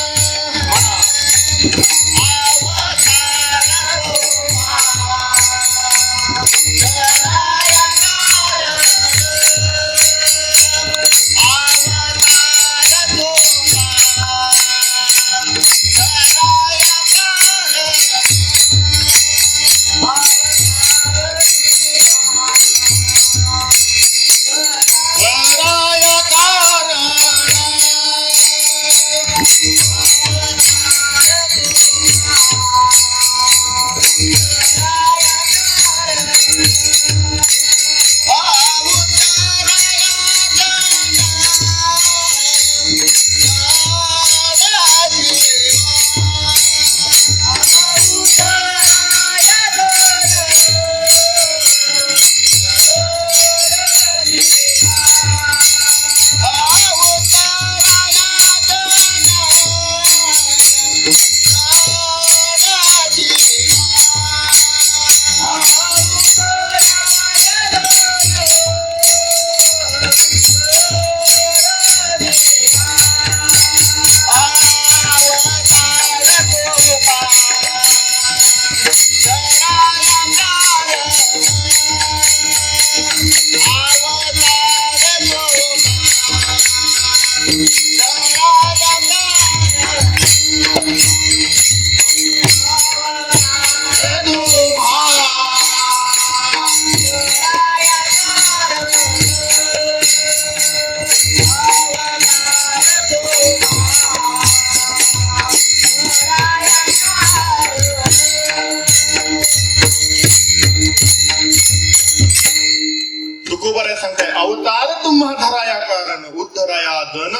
तुकोबाराय सांगताय, अवतार तुम्हा धराया कारण, उद्धराया जन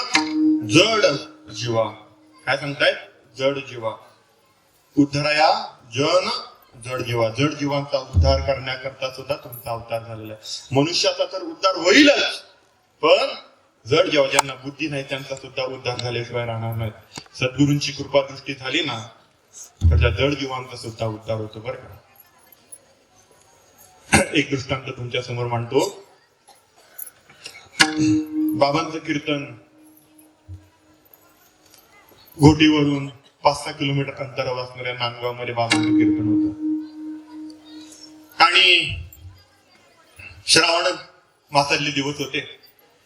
जड जीवा. काय सांगताय, जड जीवा उद्धराया जन जड जीवा, जड जीवांचा उद्धार करण्याकरता सुद्धा तुमचा अवतार झालेला आहे. मनुष्याचा तर उद्धार होईलच, पण जड जीवा ज्यांना बुद्धी नाही त्यांचा सुद्धा उद्धार झाल्याशिवाय राहणार नाही. सद्गुरूंची कृपा दृष्टी झाली ना तर त्या जड जीवांचा सुद्धा उद्धार होतो बरं का. एक दृष्टांत तुमच्या समोर मांडतो. बाबांचं कीर्तन घोटीवरून 5-6 किलोमीटर अंतरावर असणाऱ्या नांदगाव मध्ये बाबांचं कीर्तन होतं. आणि श्रावण मासातले दिवस होते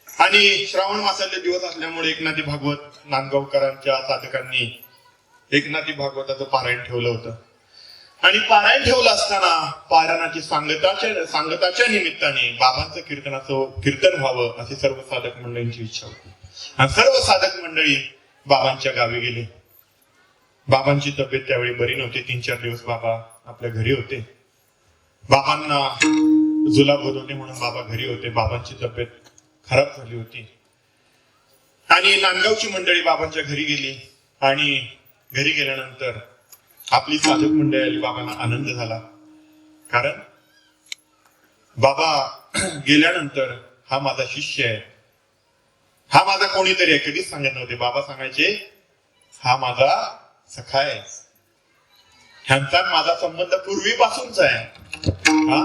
आणि श्रावण मासातले दिवस असल्यामुळे एकनाथी भागवत नांदगावकरांच्या साधकांनी एकनाथी भागवताचं पारायण ठेवलं होतं. आणि पारायण ठेवलं असताना पारायणाची सांगताच्या निमित्ताने बाबांचं कीर्तन व्हावं अशी सर्व साधक मंडळींची इच्छा होती. आणि सर्व साधक मंडळी बाबांच्या गावी गेले. बाबांची तब्येत त्यावेळी बरी नव्हती. 3-4 दिवस बाबा आपल्या घरी होते. बाबांना जुलाब होत होते म्हणून बाबा घरी होते. बाबांची तब्येत खराब झाली होती आणि नांदगावची मंडळी बाबांच्या घरी गेली. आणि घरी गेल्यानंतर आपली साधक मंडळी आली. बाबांना आनंद झाला, कारण बाबा गेल्यानंतर हा माझा शिष्य आहे, हा माझा कोणीतरी आहे. कधीच सांगत नव्हते. बाबा सांगायचे हा माझा सखा आहे, ह्यांचा माझा संबंध पूर्वीपासूनचा आहे. हा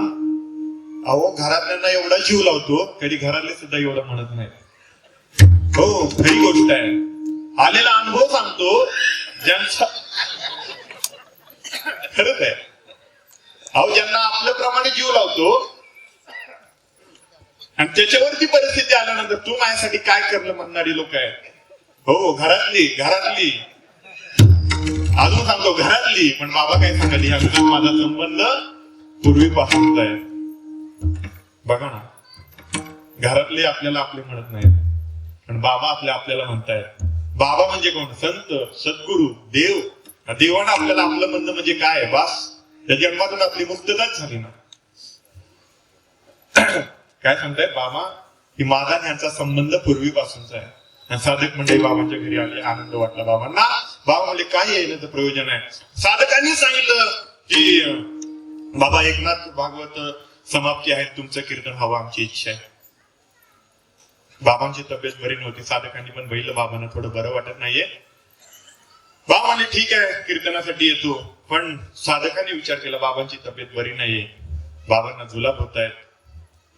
अहो घरातल्यांना एवढा जीव लावतो, कधी घरातले सुद्धा एवढं म्हणत नाही. हो खरी गोष्ट आहे. आलेला अनुभव सांगतो ज्यांचा खरंच आहे. अहो ज्यांना आपल्याप्रमाणे जीव लावतो आणि त्याच्यावरती परिस्थिती आल्यानंतर तू माझ्यासाठी काय करलं म्हणणारी लोक आहेत. हो घरातली अजून सांगतो घरातली. पण बाबा काय सांगाली, ह्यांचा माझा संबंध पूर्वीपासूनचा आहे. बघा ना, घरातले आपल्याला आपले म्हणत नाहीत पण बाबा आपल्याला म्हणतायत. बाबा म्हणजे कोण? संत, सद्गुरु, देव. देवानं आपल्याला आपलं म्हणणं म्हणजे काय? बास, या जन्मातून आपली मुक्तताच झाली ना. काय सांगतायत बाबा की माझा ह्यांचा संबंध पूर्वीपासूनचा आहे. आणि साधक मंडळी बाबांच्या घरी आले. आनंद वाटला बाबांना. बाबा म्हणजे काय येण्याचं प्रयोजन आहे. साधकांनी सांगितलं की बाबा एकनाथ भागवत समाप्ती आहे, तुमचं कीर्तन व्हावं आमची इच्छा आहे. बाबांची तब्येत बरी नव्हती. साधकांनी पण बघितलं बाबांना थोडं बरं वाटत नाहीये. बाबा म्हणले ठीक आहे कीर्तनासाठी येतो. पण साधकांनी विचार केला बाबांची तब्येत बरी नाहीये, बाबांना जुलाब होत आहेत.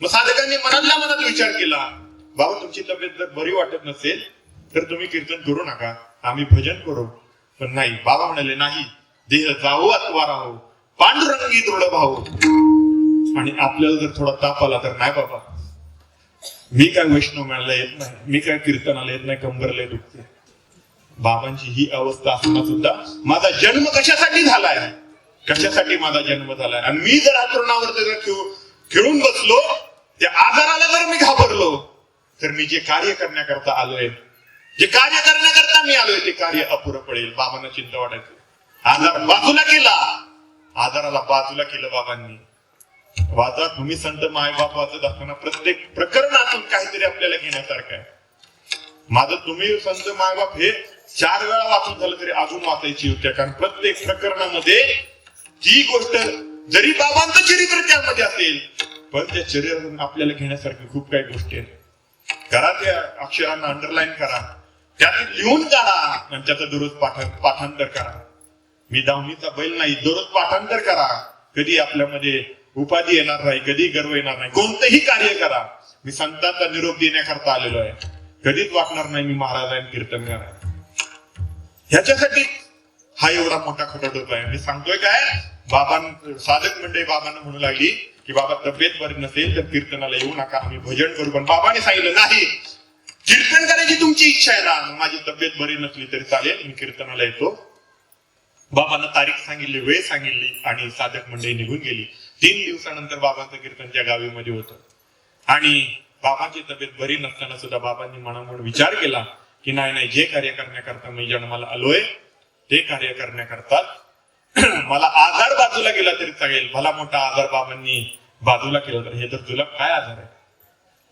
मग साधकांनी मनातल्या मनात विचार केला, बाबा तुमची तब्येत जर बरी वाटत नसेल तर तुम्ही कीर्तन करू नका, आम्ही भजन करू. पण नाही, बाबा म्हणाले नाही, देह जावो अथवा राहो, पांडुरंगी दृढ भाऊ. आणि आपल्याला जर थोडा ताप आला तर नाही बाबा, मी काय वैष्णव मेळायला येत नाही, मी काय कीर्तनाला येत नाही, कंबरला दुखते. बाबांची ही अवस्था असताना सुद्धा माझा जन्म कशासाठी झालाय, कशासाठी माझा जन्म झालाय. आणि मी जर अंतरुणावर खेळून बसलो, त्या आजाराला जर मी घाबरलो तर मी जे कार्य करण्याकरता आलोय, जे कार्य करण्याकरता मी आलोय ते कार्य अपुरं पडेल. बाबांना चिंता वाटायची. आजार बाजूला केला, आजाराला बाजूला केलं बाबांनी. वाचा तुम्ही संत मायबाप वाचत असताना प्रत्येक प्रकरणातून काहीतरी आपल्याला घेण्यासारखं आहे. माझं तुम्ही संत मायबाप हे 4 वेळा वाचून झालं तरी अजून वाचायची होत्या, कारण प्रत्येक प्रकरणामध्ये जी गोष्ट जरी बाबांचं चरित्र त्यामध्ये असेल पण त्या चरित्रातून आपल्याला घेण्यासारखी खूप काही गोष्टी आहेत. करा त्या अक्षरांना अंडरलाईन करा, त्यात लिहून काढा आणि त्याचं दररोज पाठांतर करा. मी दावणीचा बैल नाही, दररोज पाठांतर करा. कधी आपल्यामध्ये उपाधी येणार नाही, कधी गर्व येणार नाही. कोणतंही कार्य करा. मी संतांचा निरोप देण्याकरता आलेलो आहे, कधीच वाटणार नाही मी महाराजांना कीर्तनकार आहे. ह्याच्यासाठी हा एवढा मोठा खटाटोप आहे. मी सांगतोय काय, साधक मंडळी बाबांना म्हणू लागली की बाबा तब्येत बरी नसेल तर कीर्तनाला येऊ नका, आम्ही भजन करू. पण बाबांनी सांगितलं नाही, कीर्तन करायची तुमची इच्छा आहे ना, माझी तब्येत बरी नसली तरी चालेल, मी कीर्तनाला येतो. बाबांना तारीख सांगितली, वेळ सांगितली आणि साधक मंडळी निघून गेली. 3 दिवसानंतर बाबांचं कीर्तन त्या गावीमध्ये होतं. आणि बाबांची तब्येत बरी नसताना सुद्धा बाबांनी मनामन विचार केला की नाही, जे कार्य करण्याकरता मी जन्माला आलोय ते कार्य करण्याकरता मला आजार बाजूला गेला तरी चालेल. भला मोठा आजार बाबांनी बाजूला केला तर हे तर तुला काय आजार आहे.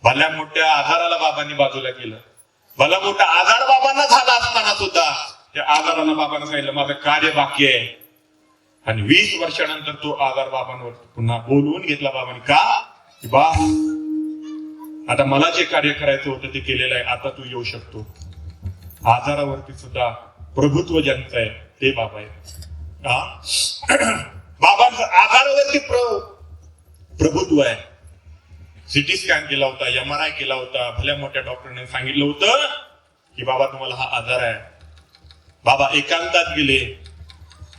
भल्या मोठ्या आजाराला बाबांनी बाजूला केलं. भला मोठा आजार बाबांना झाला असताना सुद्धा त्या आजाराला बाबांना सांगितलं माझं कार्य बाकी आहे. आणि 20 वर्षानंतर तो आजार बाबांवर पुन्हा बोलवून घेतला बाबांनी. का की बा आता मला जे कार्य करायचं होतं ते केलेलं आहे, आता तू येऊ शकतो. आजारावरती सुद्धा प्रभुत्व ज्यांचं आहे ते बाबा आहे. बाबांचं आजारावरती प्रभुत्व आहे. सिटी स्कॅन केला होता, MRI केला होता, भल्या मोठ्या डॉक्टरने सांगितलं होतं की बाबा तुम्हाला हा आजार आहे. बाबा एकांतात गेले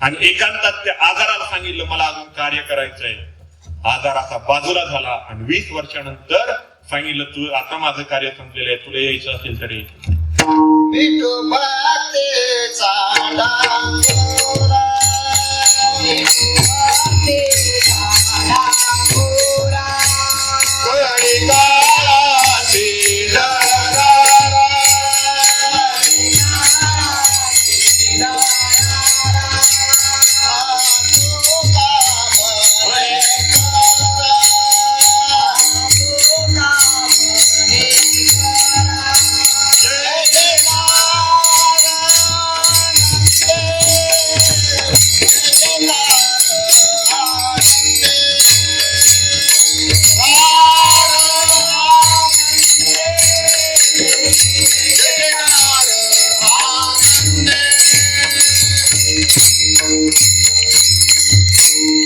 आणि एकांतात त्या आजाराला सांगितलं मला अजून कार्य करायचंय. आजार असा बाजूला झाला आणि 20 वर्षानंतर सांगितलं तू आता माझं कार्य संपलेलं आहे, तुला यायचं असेल तरी. विठू भक्तीचा डांगोरा, विठू भक्तीचा डांगोरा, कळी काळाची दरारा,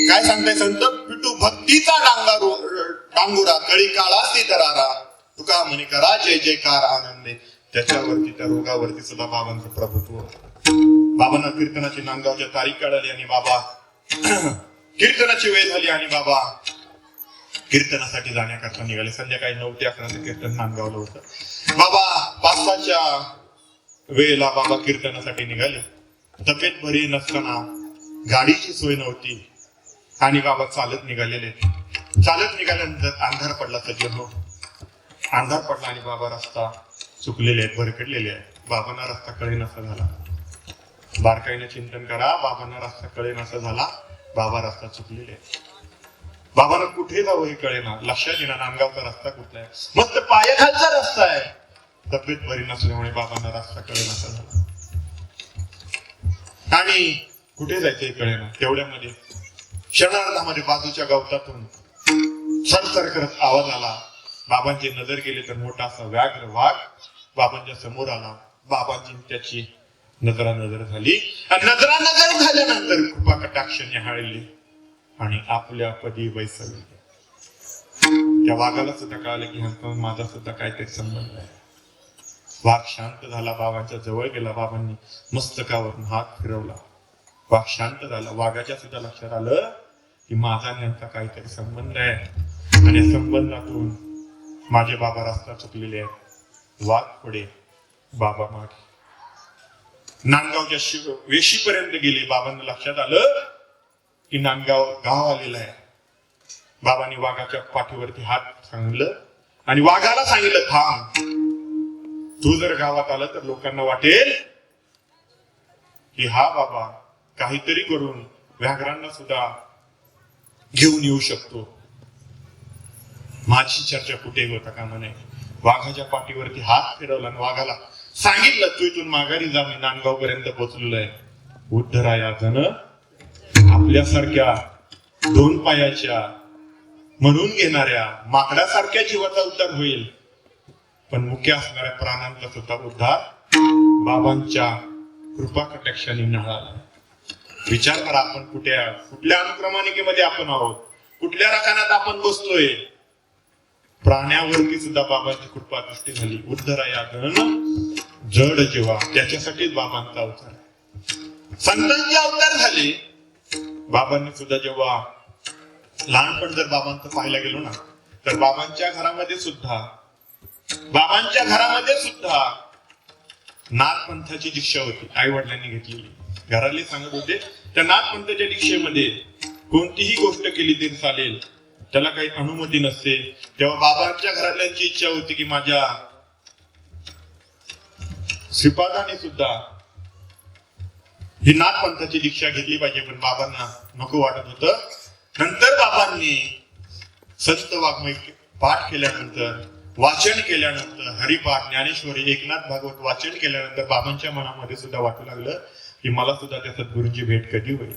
काय सांगताय संत? पिटू भक्तीचा डांगुरा, कळी काळाची दरारा, तुका म्हणे करा जय जयकार आनंदे. त्याच्यावरती त्या रोगावरती सुद्धा बाबांचं प्रभुत्व. बाबांना कीर्तनाची नांदगावच्या तारीख कळाली आणि बाबा कीर्तनाची वेळ झाली आणि बाबा कीर्तनासाठी जाण्याकरता निघाले. संध्याकाळी 9 ते 11 कीर्तन नांदगावलं होतं. बाबा 5-6च्या वेळेला बाबा कीर्तनासाठी निघाले. तब्येत बरी नसताना गाडीची सोय नव्हती आणि बाबा चालत निघालेले. चालत निघाल्यानंतर अंधार पडला. सज्जनो अंधार पडला आणि बाबा रस्ता चुकलेले आहेत, भरकटलेले आहेत. बाबांना रस्ता कळेनासा झाला. बारकाईने चिंतन करा. बाबांना रस्ता कळेनासा झाला. बाबा रस्ता चुकलेले आहेत. बाबांना कुठे जावं हे कळेना. लक्षात येणार नांदगावचा रस्ता कुठला आहे. मस्त पायाखालचा रस्ता आहे. तब्येत बरी नसल्यामुळे बाबांना रस्ता कळेनासा झाला आणि कुठे जायचं हे कळेना. तेवढ्यामध्ये क्षणार्धामध्ये बाजूच्या गवतातून सरसर करत आवाज आला. बाबांची नजर गेली तर मोठा असा व्याघ्र वाघ बाबांच्या समोर आला. बाबांची त्याची नजरानजर झाली. नजरानजर झाल्यानंतर कृपा कटाक्ष निहाळली आणि आपल्या पदी बैसवली. त्या वाघाला सुद्धा कळालं की ह्यांचा माझा सुद्धा काहीतरी संबंध आहे. वाघ शांत झाला. बाबांच्या जवळ गेला. बाबांनी मस्तकावरून हात फिरवला. वाघ शांत झाला. वाघाच्या सुद्धा लक्षात आलं की माझा आणि यांचा काहीतरी संबंध आहे आणि या संबंधातून माझे बाबा रस्ता चुकलेले आहेत. वाघ पुढे, बाबा मागे. नांदगावच्या वेशीपर्यंत गेले. बाबांना लक्षात आलं की नांदगाव गाव आलेलं आहे. बाबांनी वाघाच्या पाठीवरती हात सांगितलं आणि वाघाला सांगितलं थांब. तू जर गावात आलं तर लोकांना वाटेल की हा बाबा काहीतरी करून व्याघ्रांना सुद्धा घेऊन येऊ शकतो. माझी चर्चा कुठे होता कामा नये. वाघाच्या पाठीवरती हात फिरवला आणि वाघाला सांगितलं तू इथून माघारी जा. मी नांदगाव पर्यंत पोहोचलेलो आहे. उद्धराया जण आपल्यासारख्या 2 पायाच्या म्हणून घेणाऱ्या माकडासारख्या जीवाचा उद्धार होईल, पण मुख्य असणाऱ्या प्राणांचा सुद्धा उद्धार बाबांच्या कृपा कटाक्षाने निघाला. विचार करा आपण कुठल्या अनुक्रमानिकेमध्ये आपण आहोत, कुठल्या रकानात आपण बसतोय. प्राण्यावरती सुद्धा बाबांची कृपा दृष्टी झाली. उद्धराया गण जड जीवा, त्याच्यासाठीच बाबांचा अवतार. संतांचे अवतार झाले. बाबांनी सुद्धा जेव्हा लहानपण जर बाबांचं पाहायला गेलो ना तर बाबांच्या घरामध्ये सुद्धा नाथपंथाची दीक्षा होती. आई वडिलांनी घेतलेली. घरातले सांगत होते त्या नाथपंथाच्या दीक्षेमध्ये कोणतीही गोष्ट केली तरी चालेल, त्याला काही अनुमती नसते. तेव्हा बाबांच्या घरातल्यांची इच्छा होती की माझ्या श्रीपादाने सुद्धा ही नाथपंथाची दीक्षा घेतली पाहिजे, पण बाबांना नको वाटत होतं. नंतर बाबांनी संत वाङ्मय पाठ केल्यानंतर वाचन केल्यानंतर हरिपाठ ज्ञानेश्वरी एकनाथ भागवत वाचन केल्यानंतर बाबांच्या मनामध्ये सुद्धा वाटू लागलं की मला सुद्धा त्या सद्गुरूंची भेट कधी होईल,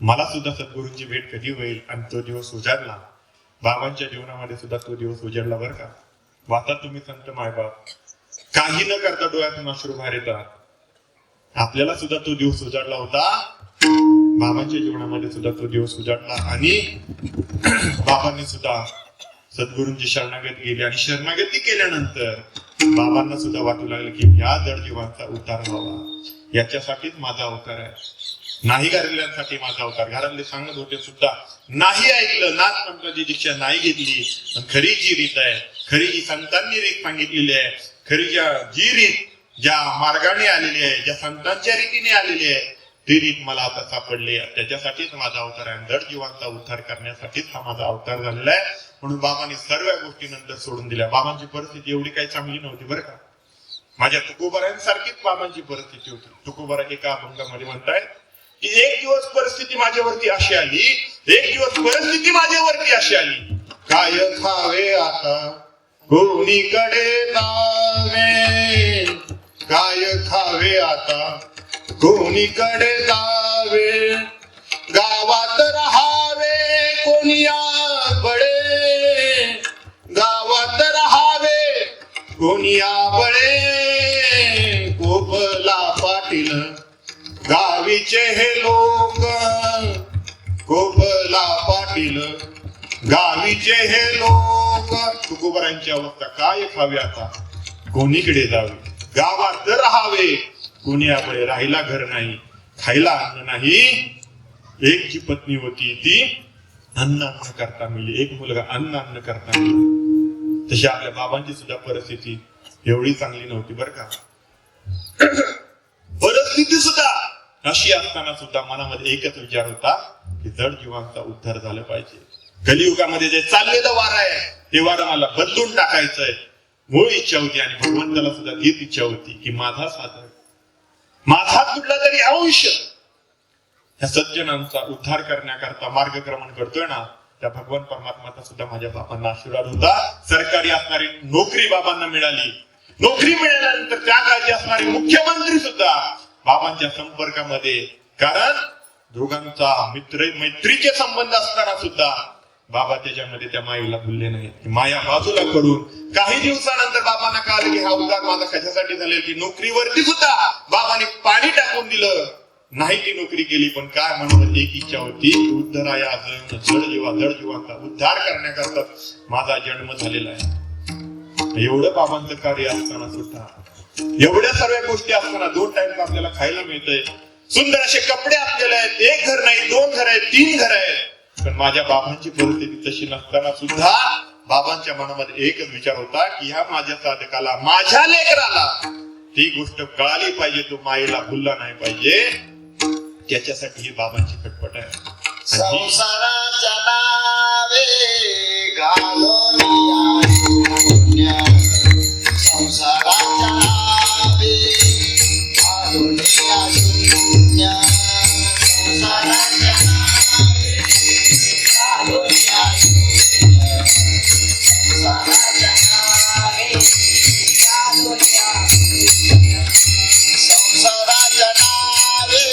मला सुद्धा सद्गुरूंची भेट कधी होईल. आणि तो दिवस उजाडला. बाबांच्या जीवनामध्ये सुद्धा तो दिवस उजाडला बरं का. वाचा तुम्ही संत मायबाप, काही न करता डोळ्यातून अश्रू बाहेर येतात. आपल्याला सुद्धा तो दिवस उजाडला होता. बाबांच्या जीवनामध्ये सुद्धा तो दिवस उजाडला आणि बाबांनी सुद्धा सद्गुरूंची शरणागत गेली आणि शरणागती केल्यानंतर बाबांना सुद्धा वाटू लागलं की ह्या जड जीवांचा उद्धार व्हावा, याच्यासाठीच माझा अवतार आहे. नाही घरातल्यांसाठी माझा अवतार. घरातले सांगत होते सुद्धा, नाही ऐकलं, नाथ मंत्राची दीक्षा नाही घेतली. पण खरी जी रीत आहे, खरी जी संतांनी रीत सांगितलेली आहे, खरी जी रीत ज्या मार्गाने आलेली आहे, ज्या संतांच्या रीतीने आलेली आहे, ती रीत मला आता सापडली. त्याच्यासाठीच माझा अवतार आहे. जड जीवांचा उद्धार करण्यासाठीच हा माझा अवतार झालेला आहे. म्हणून बाबांनी सर्व गोष्टी नंतर सोडून दिल्या. बाबांची परिस्थिती एवढी काही चांगली नव्हती बरं का. माझ्या तुकोबारांसारखीच बाबांची परिस्थिती होती. तुकोबारा एका अभंगामध्ये म्हणतायत की एक दिवस परिस्थिती माझ्यावरती अशी आली, एक दिवस परिस्थिती माझ्यावरती अशी आली, काय खावे आता कोणीकडे जावे, काय खावे आता कोणीकडे जावे, गावात राहावे कोणी बळे, गावात राहावे कोणी बळे, कोपला पाटील गावीचे हे लोक, कोपला पाटील गावीचे हे लोक. तुकोबारांची अवस्था काय खावे आता कोणीकडे जावे, गावात राहावे कोणी आपले, राहिला घर नाही, खायला अन्न नाही. एक जी पत्नी होती ती अन्न करता मिळली, एक मुलगा अन्न करता मिळाला. तशी आपल्या बाबांची सुद्धा परिस्थिती एवढी चांगली नव्हती बरं का. परिस्थिती सुद्धा अशी असताना सुद्धा मनामध्ये एकच विचार होता की जड जीवांचा उद्धार झाला पाहिजे. कलियुगामध्ये जे चाललेलं वार आहे ते वार मला बदलून टाकायचंय. मूळ इच्छा होती आणि भगवंताला सुद्धा तीच इच्छा होती की माझा साधक, माझा कुठला तरी अंश या सज्जनांचा उद्धार करण्याकरता मार्गक्रमण करतोय ना, त्या भगवान परमात्माचा सुद्धा माझ्या बाबांना आशीर्वाद होता. सरकारी असणारी नोकरी बाबांना मिळाली. नोकरी मिळाल्यानंतर त्या काळची असणारे मुख्यमंत्री सुद्धा बाबांच्या संपर्कामध्ये, कारण दोघांचा मैत्रीचे संबंध असताना सुद्धा बाबा त्याच्यामध्ये त्या मायेला भुलले नाही. माया बाजूला करून काही दिवसानंतर बाबांना कळालं की हा उद्धार माझा कशासाठी झालेला. की नोकरीवरती सुद्धा बाबांनी पाणी टाकून दिलं, नाही ती नोकरी केली. पण काय म्हणून एक इच्छा होती, उद्धराया जड जीवांचा उद्धार करण्याकरता माझा जन्म झालेला आहे. एवढं बाबांचं कार्य असताना सुद्धा, एवढ्या सर्व गोष्टी असताना, 2 टाइम आपल्याला खायला मिळतंय, सुंदर असे कपडे आपल्याला आहेत, 1 घर नाही 2 घर आहेत 3 घर आहेत. पण माझ्या बाबांची परिस्थिती तशी नसताना सुद्धा बाबांच्या मनामध्ये एकच विचार होता की ह्या माझ्या साधकाला, माझ्या लेकराला ती गोष्ट कळाली पाहिजे, तो मायेला भुलला नाही पाहिजे. त्याच्यासाठी ही बाबांची खटपट आहे. संसाराच्या नावे घालून संसाराच्या नावे घालून शून्य, संसाराच्या नावे घालून शून्य, संसाराच्या नावे घालून शून्य, संसाराच्या नावे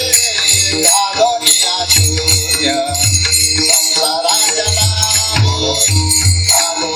घालून शून्य, संसाराच्या नावे घालून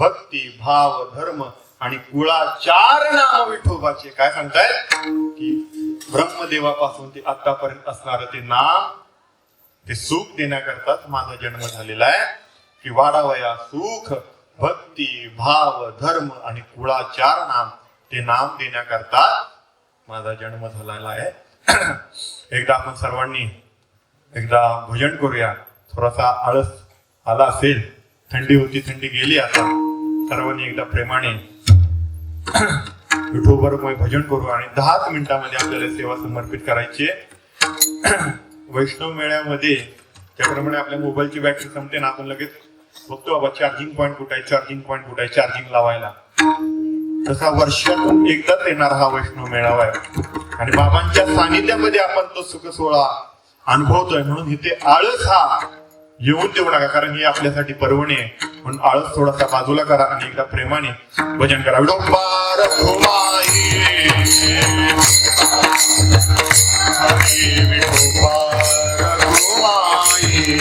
भक्ती भाव धर्म आणि कुळाचार नाम विठोबाचे. काय सांगतायत की ब्रह्मदेवापासून ते आतापर्यंत असणार ते नाम, ते सुख देण्याकरताच माझा जन्म झालेला आहे. की वाढावया सुख भक्ती भाव धर्म आणि कुळाचार नाम, ते नाम देण्याकरता माझा जन्म झालेला आहे. एकदा आपण सर्वांनी एकदा भजन करूया. थोडासा आळस आला असेल, थंडी होती, थंडी गेली. आता सर्वांनी एकदा प्रेमाने विठोबरमय भजन करू आणि 10 मिनिटांमध्ये आपल्याला सेवा समर्पित करायची. वैष्णव मेळ्यामध्ये त्याप्रमाणे आपल्या मोबाईलची बॅटरी संपते ना, आपण लगेच बघतो बाबा चार्जिंग पॉईंट कुठे आहे, चार्जिंग पॉईंट कुठे आहे, चार्जिंग लावायला. तसा वर्षातून एकदाच येणार हा वैष्णव मेळावा आहे आणि बाबांच्या सानिध्यामध्ये आपण तो सुख सोहळा अनुभवतोय. म्हणून इथे आळस हा येऊन देऊ नका, कारण ही आपल्यासाठी पर्वणी आहे. म्हणून आळस थोडासा बाजूला करा आणि एकदा प्रेमाने भजन करा. विठोबा रखुमाई, विठोबा रखुमाई,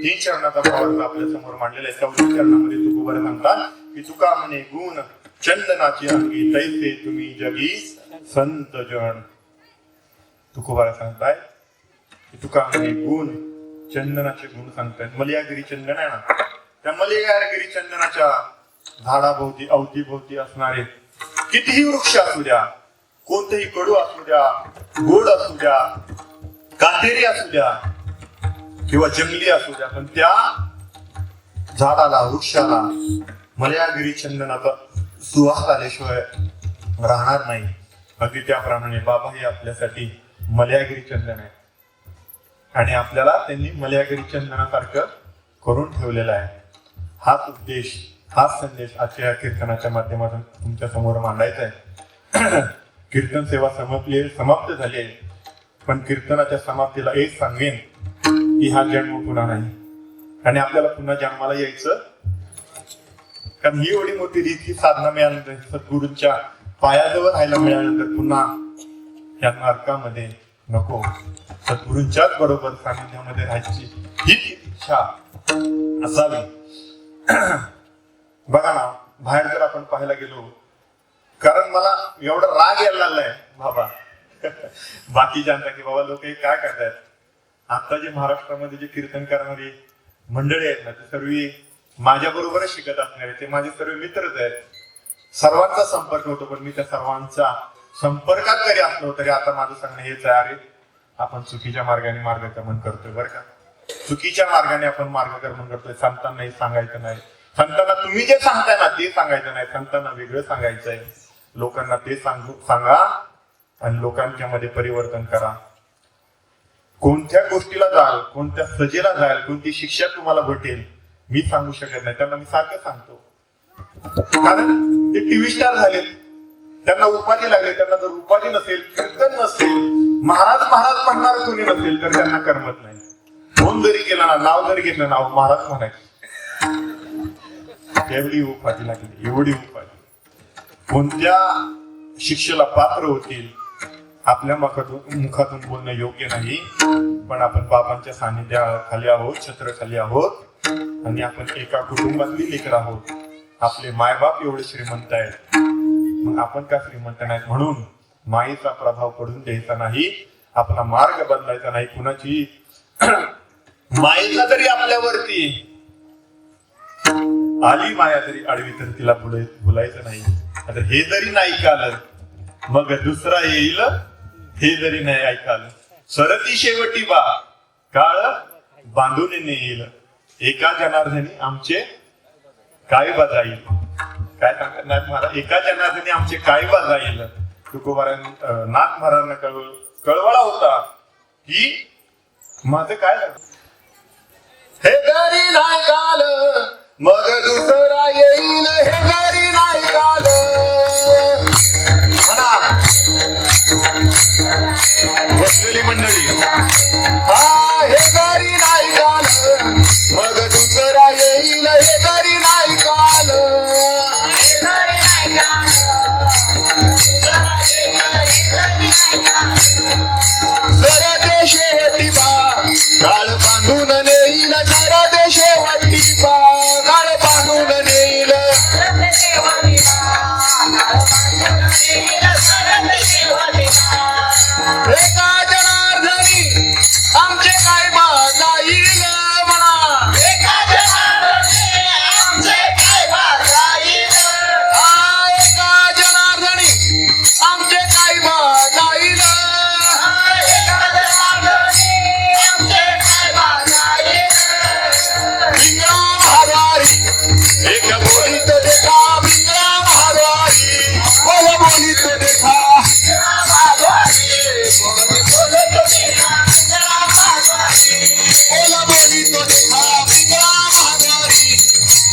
तीन चरणाचा भाव आपल्या समोर मांडलेला आहे. 4 चरणामध्ये तुकोबारा सांगतात की तुका म्हणे गुण चंदनाची अंगी तैसे तुम्ही जगी संत जन. तुकोबारा सांगताय की तुका म्हणे गुण चंदनाचे गुण सांगतायत. मलयागिरी चंदन आहे ना, त्या मलयागिरी चंदनाच्या झाडाभोवती अवतीभोवती असणारे कितीही वृक्ष असू द्या, कोणतेही कडू असू द्या, गोड असू द्या, काटेरी असू द्या किंवा जंगली असू द्या, पण त्या झाडाला वृक्षाला मलयागिरी चंदनाचा सुवास आल्याशिवाय राहणार नाही. अगदी त्याप्रमाणे बाबा हे आपल्यासाठी मलयागिरी चंदन आहे आणि आपल्याला त्यांनी मलयागिरी चंदनासारखं करून ठेवलेलं आहे. हाच उद्देश, हाच संदेश आजच्या या कीर्तनाच्या माध्यमातून तुमच्या समोर मांडायचा आहे. कीर्तन सेवा समाप्त झाली आहे, पण कीर्तनाच्या समाप्तीला एक सांगेन की हा जन्म पुन्हा नाही आणि आपल्याला पुन्हा जन्माला यायचं. कारण ही एवढी मोठी रीत, ही साधना मिळाल्यानंतर, सद्गुरूंच्या पायाजवळ राहायला मिळाल्यानंतर पुन्हा या नरकामध्ये नको, सद्गुरूंच्याच बरोबर सानिध्यामध्ये राहायची हीच इच्छा असावी. बघा ना, बाहेर जर आपण पाहायला गेलो, कारण मला एवढा राग यायला लागलाय बाबा बाकी जानता की बाबा लोक काय करतायत. आता जे महाराष्ट्रामध्ये जे कीर्तन करणारी मंडळी आहेत ना, ते सर्व माझ्या बरोबरच शिकत असणारे, ते माझे सर्व मित्रच आहेत. सर्वांचा संपर्क होतो, पण मी त्या सर्वांचा संपर्कात जरी असलो तरी आता माझं सांगणं हेच आहे, अरे आपण चुकीच्या मार्गाने मार्गक्रमण करतोय. बरं का, चुकीच्या मार्गाने आपण मार्गक्रमण करतोय. संतांना हे सांगायचं नाही, संतांना तुम्ही जे सांगताय ना ते सांगायचं नाही, संतांना वेगळं सांगायचंय. लोकांना ते सांगा आणि लोकांच्या मध्ये परिवर्तन करा. कोणत्या गोष्टीला जाल, कोणत्या सजेला जाल, कोणती शिक्षा तुम्हाला भेटेल मी सांगू शकत नाही. त्यांना मी सारखं सांगतो, कारण ते टीव्ही स्टार झालेत, त्यांना उपाधी लागले. त्यांना जर उपाधी नसेल, कीर्तन नसेल, महाराज महाराज म्हणणार कोणी नसेल तर त्यांना करमत नाही. फोन जरी केला ना, नाव जरी घेतलं, नाव महाराज म्हणायचं. एवढी उपाधी लागली, एवढी उपाधी. कोणत्या शिक्षेला पात्र होतील आपल्या मुखातून बोलणं योग्य नाही, पण आपण बाबांच्या सानिध्याखाली आहोत, छत्राखाली आहोत आणि आपण एका कुटुंबातली लेकर आहोत. आपले मायबाप एवढे श्रीमंत आहेत, मग आपण का श्रीमंत नाहीत. म्हणून मायेचा प्रभाव पडून द्यायचा नाही, आपला मार्ग बदलायचा नाही. कुणाची मायेचा जरी आपल्यावरती आली माया तरी आडवी तर तिला बोलायचं नाही. आता हे जरी नाही ऐकालं मग दुसरा येईल, हे जरी नाही ऐकालं सरती शेवटी बा काळ बांधून येईल. एका जनार्दनी आमचे काय बजाईल. काय सांगत नाथ महाराज एका जनार्दनी आमचे काय जाईल तुकोबारांनी नाथ महाराजांना कळवळा होता की माझं काय झालं. हे घरी नाही काल मग दुसरा येईल, हे घरी नाही काल म्हणा बसलेली मंडळी. हा हे घरी नाही काल मग दुसरा येईल, हे घरी नाही काल. जरा ते शेवटी बा काळ बांधून नेईल, जरा ते शेवटी बा काळ बांधून नेईल. एका जनार्दनी आमचे काय बा जाईल म्हणा. एका जनार्दनी आमचे काय बा जाईल. हा एका जनार्दनी आमचे काय बा जाईल. एक बोलीत देखा बिंगरा महाद्वारी, बोल बोलीत देखा बोल बोलीत देखा बिंगरा महाद्वारी, बोल बोलीत देखा बिंगरा महाद्वारी,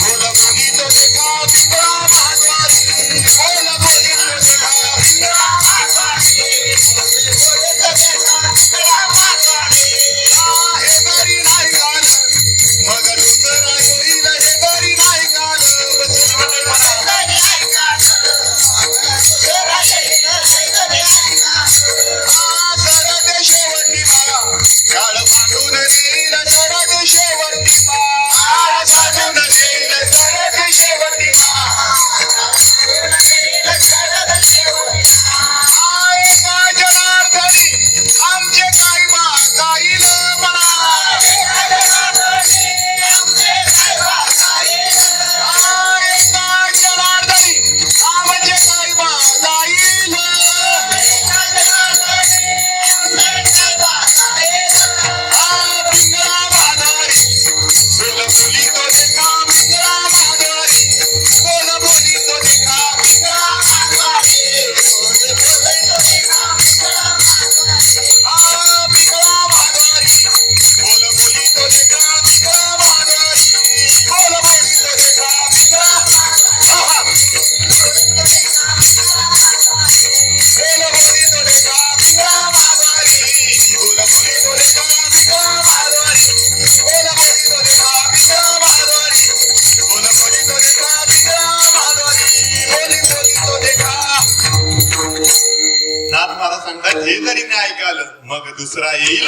बोल बोलीत देखा बिंगरा महाद्वारी, हे बरी नाही काल मग दुसरा येईल, हे बरी नाही काल. शरद शेवटी बा काळ बांधून नेईल, शरद शेवटी बा काळ बांधून नेईल, शरद शेवटी बा. एका जनार्दनी आमचे काय बा जाईल म्हणा. एका जनार्दनी आमचे काय बा जाईल. बिंगरा महाद्वारी, बोल बोली तो देखा बिंगरा महाद्वारी, बोल बोली तो देखा बिंगरा महाद्वारी, बिंगरा महाद्वारी, बोल बोली तो देखा बिंगरा महाद्वारी, बोल बोली तो देखा बिंगरा बोल बोली तो देखा बिंगरा महाद्वारी, बोल बोली तो देखा बिंगरा महाद्वारी, बोल बोली तो देखा बिंगरा महाद्वारी, बोल बोली तो देखा बिंगरा महाद्वारी, बोली बोली तो देखा. नाथ महाराज सांगतात हे जरी नाही ऐकाल मग दुसरा येईल,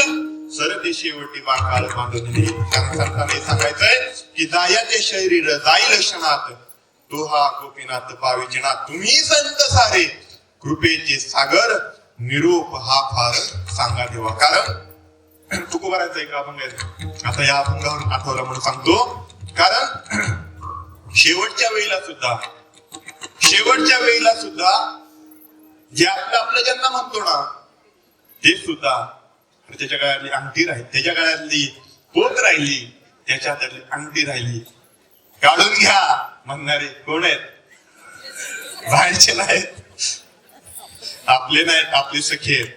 सरते शेवटी बा काळ बांधून नेईल. सांगताना हे सांगायचंय की जायाचे शरीर जाईल क्षणात, तो हा गोपीनाथ पाविचिनाथ. तुम्ही संत सारे कृपेचे सागर, निरोप हा फार सांगा देवा. कारण तुकोबारांचा एक अभंग आहे, आता या अभंगावरून आठवला म्हणून सांगतो. कारण शेवटच्या वेळेला सुद्धा जे आपलं ज्यांना म्हणतो ना ते सुद्धा त्याच्या गळ्यातली अंगठी राहिली, त्याच्या गळ्यातली पोत राहिली, त्याच्या हातातली अंगठी राहिली. काढून घ्या म्हणणारे कोण आहेत? बाहेरचे नाहीत, आपले नाहीत, आपले सखे आहेत.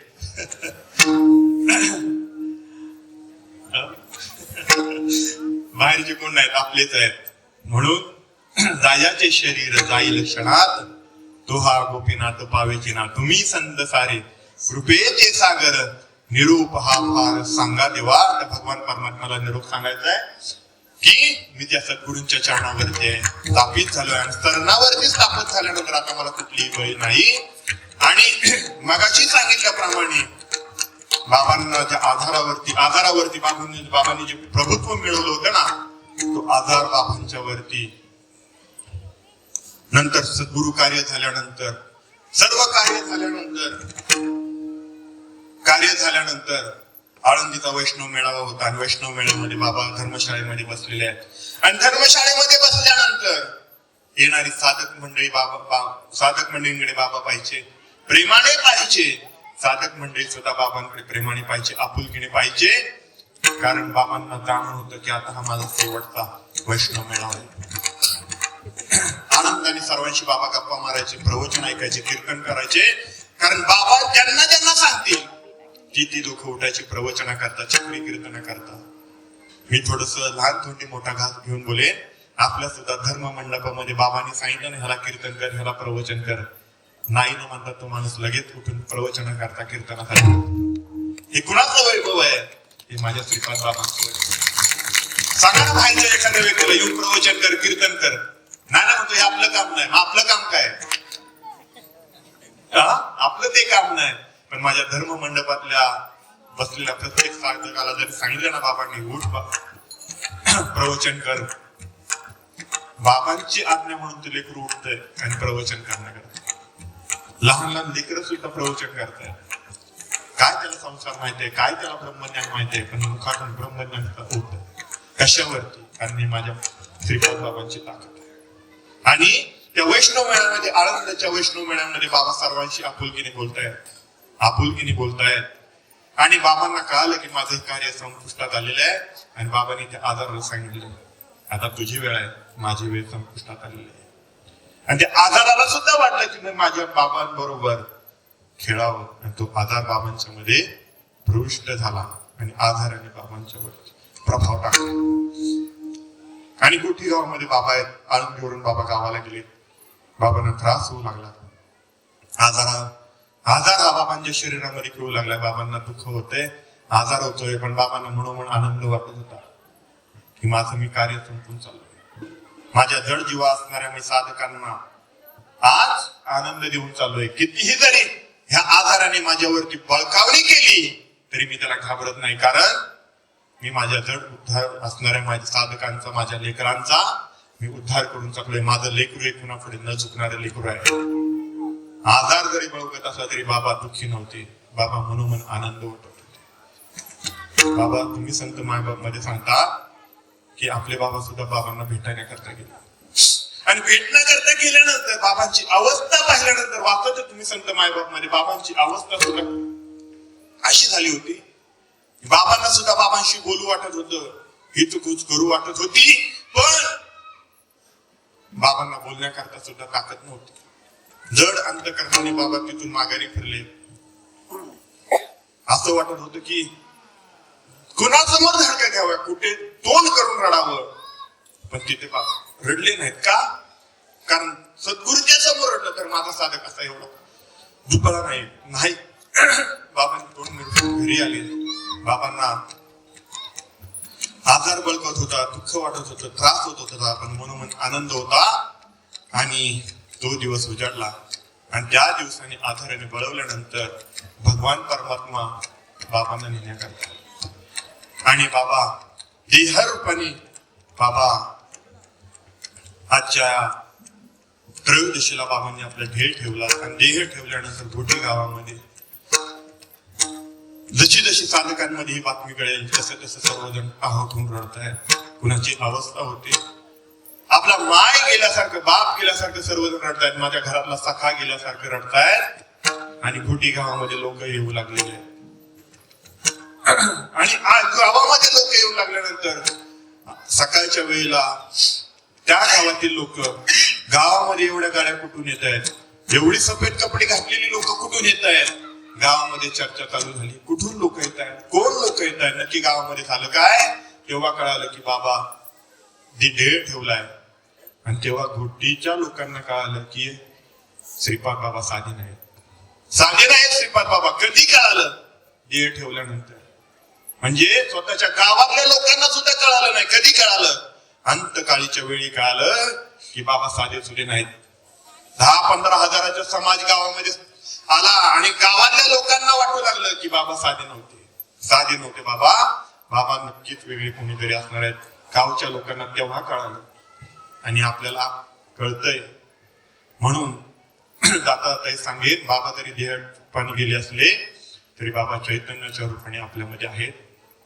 बाहेरचे कोण नाहीत, आपलेच आहेत. म्हणून जायाचे शरीर जाईल क्षणात, तो हा गोपीनाथ पावेची ना. तुम्ही संत सारे कृपेचे सागर, निरूप हा फार सांगा देवा. भगवान परमात्म्याला निरोप सांगायचा आहे की मी त्या सद्गुरूंच्या चरणावरती आहे, स्थापित झालोय. आणि स्तरणावरती स्थापित झाल्यानंतर आता मला कुठलीही भय नाही. आणि मगाशी सांगितल्याप्रमाणे बाबांना ज्या आधारावरती बाबांनी जे प्रभुत्व मिळवलं होतं ना, तो आधार बाबांच्या वरती. नंतर सद्गुरु कार्य झाल्यानंतर, सर्व कार्य झाल्यानंतर आळंदीचा वैष्णव मेळावा होता. आणि वैष्णव मेळाव्यामध्ये बाबा धर्मशाळेमध्ये बसलेले आहेत. आणि धर्मशाळेमध्ये बसल्यानंतर येणारी साधक मंडळींकडे बाबा पाहिजे, प्रेमाने पाहिजे. साधक मंडळी सुद्धा बाबांकडे प्रेमाने पाहिजे, आपुलकीने पाहिजे. कारण बाबांना जाणून होतं की आता हा माझा शेवटचा वैष्णव मेळावा आहे. आनंदाने सर्वांशी बाबा गप्पा मारायचे, प्रवचन ऐकायचे, कीर्तन करायचे. कारण बाबा ज्यांना ज्यांना सांगतील ती दुःख उठायची प्रवचना करता, चक्री कीर्तन करता. मी थोडस लहान थोडी मोठा घास घेऊन बोलेन. आपल्या सुद्धा धर्म मंडपामध्ये बाबांनी सांगितलं ना, ह्याला कीर्तन कर, ह्याला प्रवचन कर. नाही न म्हणता तो माणूस लगेच उठून प्रवचन करता, कीर्तनासाठी. हे कुणाचं वैभव आहे? हे माझ्या श्रीपाद बाबांचं वैभव. सांगा ना बाहेरच्या एखाद्या व्यक्तीला येऊन प्रवचन कर, कीर्तन कर. नाही ना म्हणतो हे आपलं काम नाही. मग आपलं काम काय? आपलं ते काम नाही. पण माझ्या धर्म मंडपातल्या बसलेल्या प्रत्येक साधकाला जरी सांगितलं ना बाबांनी उठ प्रवचन कर, बाबांची आज्ञा म्हणून ते लेकरू उठतंय आणि प्रवचन करण्याकडे. लहान लहान लेकरं सुद्धा प्रवचन करताय. काय त्याला संसार माहितीये, काय त्याला ब्रह्मज्ञान माहितीये, पण मुखातून ब्रह्मज्ञान उठत. कशावरती? कारण ही माझ्या श्रीपाद बाबांची ताकद आहे. आणि त्या वैष्णव मेळ्यामध्ये, आळंदच्या वैष्णव मेळ्यामध्ये बाबा सर्वांशी आपुलकीने बोलतायत. आणि बाबांना कळालं की माझं कार्य संपुष्टात आलेलं आहे. आणि बाबांनी त्या आजाराला सांगितलं, आता तुझी वेळ आहे, माझी वेळ संपुष्टात आलेली आहे. आणि त्या आजाराला सुद्धा वाटलं की मी माझ्या बाबांबरोबर खेळावं. आणि तो आधार बाबांच्या मध्ये प्रविष्ट झाला आणि आधाराने बाबांच्या वर प्रभाव टाकला. आणि गोठी गावामध्ये बाबा आहेत. आळंदीवरून बाबा गावाला गेले. बाबांना त्रास होऊ लागला. आजार हा बाबांच्या शरीरामध्ये खेळू लागलाय. बाबांना दुःख होतंय, आजार होतोय. पण बाबांना म्हणून आनंद वाटत होता की माझं मी कार्य संपून चाललोय. माझ्या जड जीवा असणाऱ्या मी साधकांना आज आनंद देऊन चाललोय. कितीही जरी ह्या आजाराने माझ्यावरती बळकावणी केली तरी मी त्याला घाबरत नाही. कारण मी माझ्या जड उद्धार असणाऱ्या माझ्या साधकांचा, माझ्या लेकरांचा मी उद्धार करून चाललोय. माझं लेकरू हे कुणापुढे न झुकणारे लेकरू आहे. आजार जरी बळकत असला तरी बाबा दुःखी नव्हते. बाबा मनोमन आनंद उठवत होते. बाबा तुम्ही संत मायबाप मध्ये सांगता की आपले बाबा सुद्धा बाबांना भेटण्याकरता गेले. आणि भेटण्याकरता गेल्यानंतर बाबांची अवस्था पाहिल्यानंतर वाचत तुम्ही संत मायबाप मध्ये बाबांची अवस्था सुद्धा अशी झाली होती. बाबांना सुद्धा बाबांशी बोलू वाटत होतं, हितगुज करू वाटत होती. पण बाबांना बोलण्याकरता सुद्धा ताकद नव्हती. जड अंतकरणाने बाबा तिथून माघारी फिरले. असं वाटत होतं की कुणासमोर धडका घ्यावा, कुठे तोंड करून रडावं. पण तिथे बाबा रडले नाहीत. का? कारण सद्गुरूच्या समोर रडलं तर माझा साधक असा एवढा दुबळा नाही. बाबांनी तोंड मिळून घरी आले. बाबांना आजार बळकत होता, दुःख वाटत होतं, त्रास होत होता, पण मनोमन आनंद होता. आणि तो दिवस उजाडला. आणि त्या दिवसाने आधाराने बळवल्यानंतर भगवान परमात्मा बाबांना नेण्याकरता आणि बाबा देहरूपाने बाबा आजच्या त्रयोदशीला बाबांनी आपला ध्येय ठेवला. आणि देह ठेवल्यानंतर गोठी गावामध्ये जशी जशी साधकांमध्ये ही बातमी कळेल तसं तसं सर्वजण आहोत होऊन रडतायत. कुणाची अवस्था होते आपला माय गेल्यासारखं, बाप गेल्यासारखं सर्वजण रडतायत. माझ्या घरातला सखा गेल्यासारखं रडतायत. आणि घोटी गावामध्ये लोक येऊ लागलेले आहेत. आणि गावामध्ये लोक येऊ लागल्यानंतर सकाळच्या वेळेला त्या गावातील लोक गावामध्ये एवढ्या गाड्या कुठून येत आहेत, एवढी सफेद कपडे घातलेली लोक कुठून येत आहेत. गावामध्ये चर्चा चालू झाली, कुठून लोक येत आहेत, कोण लोक येत आहेत, नक्की गावामध्ये झालं काय. तेव्हा कळालं की बाबा ध्येय ठेवलाय. आणि तेव्हा घोटीच्या लोकांना कळालं की श्रीपाद बाबा साधे नाहीत. श्रीपाद बाबा कधी कळालं? ध्येय ठेवल्यानंतर. म्हणजे स्वतःच्या गावातल्या लोकांना सुद्धा कळालं नाही. कधी कळालं? अंतकाळीच्या वेळी कळालं की बाबा साधे सुधे नाहीत. 10-15 हजाराचा समाज गावामध्ये आला आणि गावातल्या लोकांना वाटू लागलं की बाबा साधे नव्हते. बाबा नक्कीच वेगळे कोणीतरी असणार आहेत. गावच्या लोकांना तेव्हा कळालं आणि आपल्याला कळतंय. म्हणून दाता सांगेन, बाबा तरी देहरूपाने गेले असले तरी बाबा चैतन्याच्या रूपाने आपल्यामध्ये आहेत.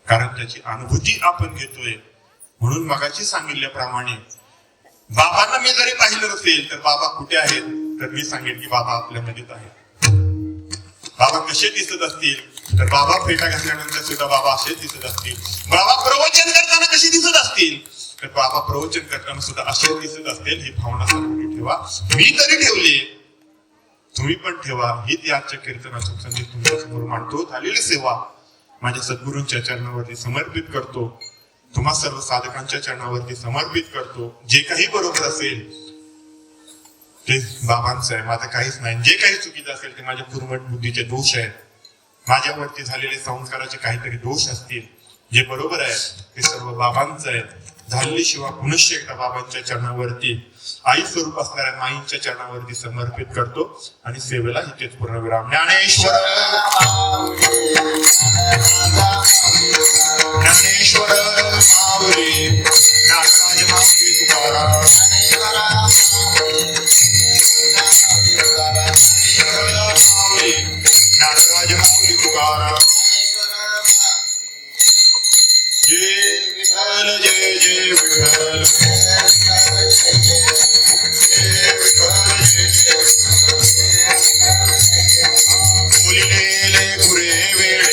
कारण त्याची अनुभूती आपण घेतोय. म्हणून मगाशी सांगितल्याप्रमाणे बाबांना मी जरी पाहिलं नसेल तर बाबा कुठे आहेत, तर मी सांगेन की बाबा आपल्यामध्येच आहेत. बाबा कसे दिसत असतील तर बाबा फेटा घातल्यानंतर सुद्धा बाबा असेच दिसत असतील. बाबा प्रवचन करताना कसे दिसत असतील तर बाबा प्रवचन करताना सुद्धा असेच दिसत असतील. ही भावना सर्वांनी ठेवा. ठेवा. मी तरी ठेवले, तुम्ही पण ठेवा. हीच या आजच्या कीर्तनाचा संदेश तुमच्या समोर मांडतो. झालेली सेवा माझ्या सद्गुरूंच्या चरणावरती समर्पित करतो. तुम्हा सर्व साधकांच्या चरणावरती समर्पित करतो. जे काही बरोबर असेल ते बाबांचं आहे, माझं काहीच नाही. जे काही चुकीचं असेल ते माझ्या कुर्मट बुद्धीचे दोष आहेत. माझ्यावरती झालेले संस्काराचे काहीतरी दोष असतील, जे बरोबर आहे ते सर्व बाबांचं आहे. झालेली शिवा पुनश्च एकदा बाबांच्या चरणावरती, आई स्वरूप असणाऱ्या माईंच्या चरणावरती समर्पित करतो आणि सेवेला इथेच पूर्णविराम. ज्ञानेश्वर ज्ञानेश्वर माऊली, ज्ञानराज माऊली तुकाराम, ज्ञानराज माऊली तुकाराम. जय विठ्ठल, जय जय विठ्ठल.